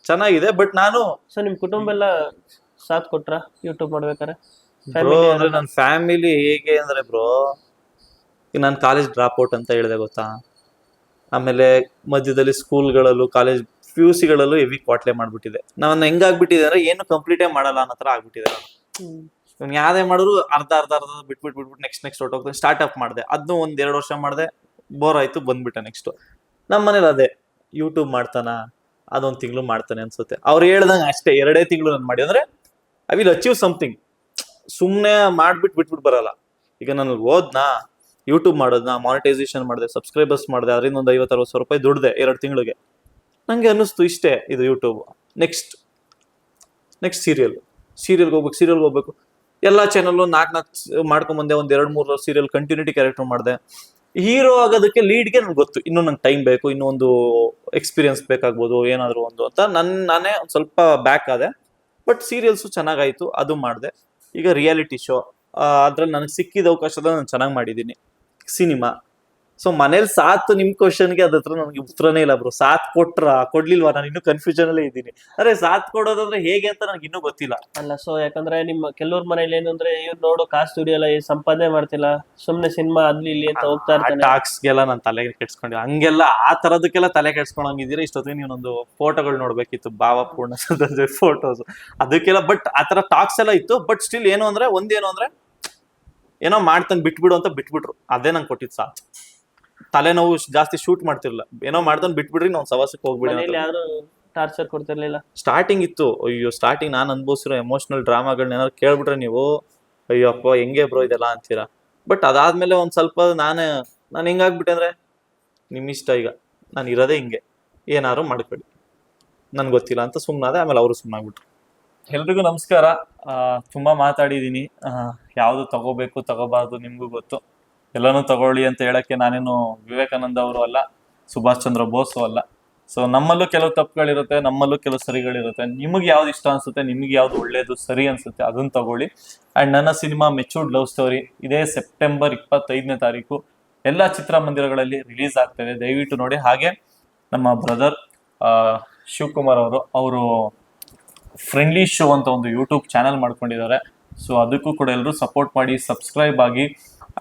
ಚೆನ್ನಾಗಿದೆ. ಬಟ್ ನಾನು ಸೊ ನಿಮ್ ಕುಟುಂಬ ಎಲ್ಲ ಸಾಥ್ ಕೊಟ್ರ ಯೂಟ್ಯೂಬ್ ಮಾಡ್ಬೇಕಾರೆ? ಬ್ರೋ ಅಂದ್ರೆ ನನ್ನ ಫ್ಯಾಮಿಲಿ ಹೇಗೆ ಅಂದ್ರೆ ಬ್ರೋ, ಈಗ ನಾನು ಕಾಲೇಜ್ ಡ್ರಾಪ್ ಔಟ್ ಅಂತ ಹೇಳಿದೆ ಗೊತ್ತಾ. ಆಮೇಲೆ ಮಧ್ಯದಲ್ಲಿ ಸ್ಕೂಲ್ಗಳಲ್ಲೂ ಕಾಲೇಜ್ PUC ಗಳಲ್ಲೂ ಹೆವಿ ಕ್ವಾಟ್ಲೆ ಮಾಡ್ಬಿಟ್ಟಿದೆ. ನಾನು ಹೆಂಗಾಗ್ಬಿಟ್ಟಿದೆ ಅಂದ್ರೆ ಏನು ಕಂಪ್ಲೀಟೇ ಮಾಡಲ್ಲ ಅನ್ನೋ ತರ ಆಗ್ಬಿಟ್ಟಿದೆ. ನಾನು ಯಾವ್ದೇ ಮಾಡಿದ್ರು ಅರ್ಧ ಬಿಟ್ಬಿಟ್ಟು ನೆಕ್ಸ್ಟ್ ಹೊಟ್ಟೋಗ್ತಾನೆ. ಸ್ಟಾರ್ಟ್ಅಪ್ ಮಾಡಿದೆ, ಅದನ್ನು 1-2 ವರ್ಷ ಮಾಡಿದೆ, ಬೋರ್ ಆಯ್ತು, ಬಂದ್ಬಿಟ್ಟೆ ನೆಕ್ಸ್ಟ್. ನಮ್ಮ ಮನೇಲಿ ಅದೇ ಯೂಟ್ಯೂಬ್ ಮಾಡ್ತಾನ, ಅದೊಂದು ತಿಂಗಳು ಮಾಡ್ತಾನೆ ಅನ್ಸುತ್ತೆ. ಅವ್ರು ಹೇಳ್ದಂಗೆ ಅಷ್ಟೇ 2 ತಿಂಗಳು ನಾನು ಮಾಡಿ ಅಂದ್ರೆ ಐ ವಿಲ್ ಅಚೀವ್ ಸಮಥಿಂಗ್. ಸುಮ್ಮನೆ ಬಿಟ್ಬಿಟ್ಟು ಬರಲ್ಲ. ಈಗ ನಾನು ಓದ್ನಾ, ಯೂಟ್ಯೂಬ್ ಮಾಡೋದ್ನ, ಮಾನಿಟೈಸೇಷನ್ ಮಾಡಿದೆ, ಸಬ್ಸ್ಕ್ರೈಬರ್ಸ್ ಮಾಡಿದೆ, ಅದರಿಂದ ಒಂದು 50-60 ಸಾವಿರ ರೂಪಾಯಿ ದುಡ್ದೆ 2 ತಿಂಗಳಿಗೆ. ನಂಗೆ ಅನ್ನಿಸ್ತು ಇಷ್ಟೇ ಇದು ಯೂಟ್ಯೂಬ್. ನೆಕ್ಸ್ಟ್ ಸೀರಿಯಲ್ಗೆ ಹೋಗ್ಬೇಕು. ಎಲ್ಲಾ ಚಾನಲ್ 4 ಮಾಡ್ಕೊಂಬಂದೆ. 1-2-3 ಸೀರಿಯಲ್ ಕಂಟಿನ್ಯೂಟಿ ಕ್ಯಾರೆಕ್ಟರ್ ಮಾಡಿದೆ. ಹೀರೋ ಆಗೋದಕ್ಕೆ ಲೀಡ್ಗೆ ನನ್ಗೆ ಗೊತ್ತು, ಇನ್ನೂ ನಂಗೆ ಟೈಮ್ ಬೇಕು, ಇನ್ನೂ ಒಂದು ಎಕ್ಸ್ಪೀರಿಯನ್ಸ್ ಬೇಕಾಗ್ಬೋದು, ಏನಾದ್ರು ಒಂದು ಅಂತ ನಾನೇ ಒಂದು ಸ್ವಲ್ಪ ಬ್ಯಾಕ್ ಆದೆ. ಬಟ್ ಸೀರಿಯಲ್ಸು ಚೆನ್ನಾಗಾಯ್ತು, ಅದು ಮಾಡಿದೆ. ಈಗ ರಿಯಾಲಿಟಿ ಶೋ, ಅದ್ರಲ್ಲಿ ನನಗೆ ಸಿಕ್ಕಿದ ಅವಕಾಶದಲ್ಲಿ ನಾನು ಚೆನ್ನಾಗಿ ಮಾಡಿದ್ದೀನಿ. ಸಿನಿಮಾ. ಸೊ ಮನೇಲಿ ಸಾಥ್, ನಿಮ್ ಕ್ವಶನ್ಗೆ ಅದ ಹತ್ರ ನನಗೆ ಉತ್ತರನೇ ಇಲ್ಲ ಬ್ರೋ. ಸಾಥ್ ಕೊಡ್ಲಿಲ್ವಾ? ನಾನು ಇನ್ನೂ ಕನ್ಫ್ಯೂಷನ್ ಅಲ್ಲೇ ಇದ್ದೀನಿ. ಅರೆ ಸಾಥ್ ಕೊಡೋದಂದ್ರೆ ಹೇಗೆ ಅಂತ ನನಗೆ ಇನ್ನೂ ಗೊತ್ತಿಲ್ಲ. ಅಲ್ಲ, ಸೊ ಯಾಕಂದ್ರೆ ನಿಮ್ಮ ಕೆಲವ್ರ ಮನೇಲಿ ಏನಂದ್ರೆ ಇವ್ರು ನೋಡು ಕಾಸು ದುಡಿಯಲ್ಲ, ಸಂಪಾದನೆ ಮಾಡ್ತಿಲ್ಲ, ಸುಮ್ನೆ ಸಿನಿಮಾ ಅಲ್ಲಿ ಇಲ್ಲಿ ಅಂತ ಹೋಗ್ತಾ ಇರ್ತಾನೆ. ಟಾಕ್ಸ್ಗೆಲ್ಲ ನಾನು ತಲೆ ಕೆಡ್ಸ್ಕೊಂಡಿಲ್ಲ, ಹಂಗೆಲ್ಲ ಆ ತರದಕ್ಕೆಲ್ಲ ತಲೆ ಕೆಡ್ಸ್ಕೊಂಡಂಗಿದ್ದೀರಾ. ಇಷ್ಟೊತ್ತಿಗೆ ನೀವೊಂದು ಫೋಟೋಗಳು ನೋಡ್ಬೇಕಿತ್ತು, ಭಾವಪೂರ್ಣ ಫೋಟೋಸ್ ಅದಕ್ಕೆಲ್ಲ. ಬಟ್ ಆ ತರ ಟಾಕ್ಸ್ ಎಲ್ಲ ಇತ್ತು. ಬಟ್ ಸ್ಟಿಲ್ ಏನು ಅಂದ್ರೆ ಏನೋ ಮಾಡ್ತಾನೆ ಬಿಟ್ಬಿಡು ಅಂತ ಬಿಟ್ಬಿಟ್ರು. ಅದೇ ನಂಗೆ ಕೊಟ್ಟಿದ್ ಸಾಥ್. ತಲೆನೋವು ಜಾಸ್ತಿ ಶೂಟ್ ಮಾಡ್ತಿರ್ಲಿಲ್ಲ, ಏನೋ ಮಾಡ್ತಾನೆ ಬಿಟ್ಬಿಡ್ರಿ, ನಾವು ಸವಾಸಕ್ಕೆ ಹೋಗ್ಬಿಡಿ. ಯಾರು ಟಾರ್ಚರ್ ಕೊಡ್ತಿರ್ಲಿಲ್ಲ. ಸ್ಟಾರ್ಟಿಂಗ್ ಇತ್ತು. ಅಯ್ಯೋ ಸ್ಟಾರ್ಟಿಂಗ್ ನಾನು ಅನ್ಭವಿಸಿರೋ ಎಮೋಷನಲ್ ಡ್ರಾಮಾಗಳನ್ನ ಏನಾದ್ರು ಕೇಳ್ಬಿಟ್ರೆ ನೀವು ಅಯ್ಯಪ್ಪ ಹೆಂಗೆ ಬ್ರೋ ಇದೆಲ್ಲ ಅಂತೀರಾ. ಬಟ್ ಅದಾದ್ಮೇಲೆ ಒಂದ್ ಸ್ವಲ್ಪ ನಾನು ಹೆಂಗಾಗ್ಬಿಟ್ಟೆ ಅಂದ್ರೆ, ನಿಮ್ ಇಷ್ಟ, ಈಗ ನಾನು ಇರೋದೇ ಹಿಂಗೆ, ಏನಾದ್ರು ಮಾಡ್ಕೊಳ್ಳಿ, ನನ್ಗೆ ಗೊತ್ತಿಲ್ಲ ಅಂತ ಸುಮ್ಮನಾದೆ. ಆಮೇಲೆ ಅವರು ಸುಮ್ಮನಾಗ್ಬಿಟ್ರು. ಎಲ್ರಿಗೂ ನಮಸ್ಕಾರ. ತುಂಬಾ ಮಾತಾಡಿದೀನಿ. ಯಾವ್ದು ತಗೋಬೇಕು ತಗೋಬಾರ್ದು ನಿಮ್ಗೂ ಗೊತ್ತು. ಎಲ್ಲಾನು ತಗೊಳ್ಳಿ ಅಂತ ಹೇಳಕ್ಕೆ ನಾನೇನು ವಿವೇಕಾನಂದ ಅವರು ಅಲ್ಲ, ಸುಭಾಷ್ ಚಂದ್ರ ಬೋಸು ಅಲ್ಲ. ಸೊ ನಮ್ಮಲ್ಲೂ ಕೆಲವು ತಪ್ಪುಗಳಿರುತ್ತೆ, ನಮ್ಮಲ್ಲೂ ಕೆಲವು ಸರಿಗಳಿರುತ್ತೆ. ನಿಮಗೆ ಯಾವ್ದು ಇಷ್ಟ ಅನ್ಸುತ್ತೆ, ನಿಮ್ಗೆ ಯಾವ್ದು ಒಳ್ಳೇದು ಸರಿ ಅನ್ಸುತ್ತೆ ಅದನ್ನ ತಗೊಳ್ಳಿ. ಅಂಡ್ ನನ್ನ ಸಿನಿಮಾ ಮೆಚೂರ್ಡ್ ಲವ್ ಸ್ಟೋರಿ ಇದೇ ಸೆಪ್ಟೆಂಬರ್ 25ನೇ ತಾರೀಕು ಎಲ್ಲಾ ಚಿತ್ರಮಂದಿರಗಳಲ್ಲಿ ರಿಲೀಸ್ ಆಗ್ತದೆ, ದಯವಿಟ್ಟು ನೋಡಿ. ಹಾಗೆ ನಮ್ಮ ಬ್ರದರ್ ಶಿವಕುಮಾರ್ ಅವರು ಫ್ರೆಂಡ್ಲಿ ಶೋ ಅಂತ ಒಂದು ಯೂಟ್ಯೂಬ್ ಚಾನೆಲ್ ಮಾಡ್ಕೊಂಡಿದ್ದಾರೆ. ಸೊ ಅದಕ್ಕೂ ಕೂಡ ಎಲ್ಲರೂ ಸಪೋರ್ಟ್ ಮಾಡಿ, ಸಬ್ಸ್ಕ್ರೈಬ್ ಆಗಿ.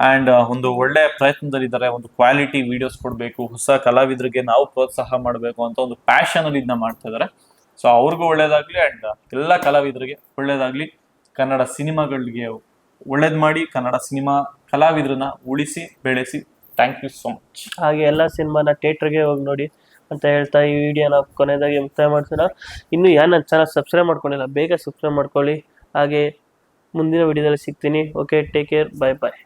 ಅಂಡ್ ಒಂದು ಒಳ್ಳೆ ಪ್ರಯತ್ನದಲ್ಲಿದ್ದಾರೆ, ಒಂದು ಕ್ವಾಲಿಟಿ ವಿಡಿಯೋಸ್ ಕೊಡಬೇಕು, ಹೊಸ ಕಲಾವಿದರಿಗೆ ನಾವು ಪ್ರೋತ್ಸಾಹ ಮಾಡಬೇಕು ಅಂತ ಒಂದು ಪ್ಯಾಷನ್ ಅಲ್ಲಿ ಇದನ್ನ ಮಾಡ್ತಾ ಇದ್ದಾರೆ. ಸೊ ಅವ್ರಿಗೂ ಒಳ್ಳೇದಾಗ್ಲಿ, ಅಂಡ್ ಎಲ್ಲ ಕಲಾವಿದರಿಗೆ ಒಳ್ಳೇದಾಗ್ಲಿ. ಕನ್ನಡ ಸಿನಿಮಾಗಳಿಗೆ ಒಳ್ಳೇದ್ ಮಾಡಿ, ಕನ್ನಡ ಸಿನಿಮಾ ಕಲಾವಿದರನ್ನ ಉಳಿಸಿ ಬೆಳೆಸಿ. Thank you so much. ಹಾಗೆ ಎಲ್ಲ ಸಿನಿಮಾನ ಥಿಯೇಟರ್ಗೆ ಹೋಗಿ ನೋಡಿ ಅಂತ ಹೇಳ್ತಾ ಈ ವಿಡಿಯೋನ ಕೊನೆಯದಾಗಿ ಮುಕ್ತಾಯ ಮಾಡ್ತೀರಾ. ಇನ್ನು ಯಾರು ನನ್ನ ಚಾನಲ್ ಸಬ್ಸ್ಕ್ರೈಬ್ ಮಾಡ್ಕೊಂಡಿಲ್ಲ, ಬೇಗ ಸಬ್ಸ್ಕ್ರೈಬ್ ಮಾಡ್ಕೊಳ್ಳಿ. ಹಾಗೆ ಮುಂದಿನ ವಿಡಿಯೋದಲ್ಲಿ ಸಿಗ್ತೀನಿ. ಓಕೆ, ಟೇಕ್ ಕೇರ್, ಬಾಯ್ ಬಾಯ್.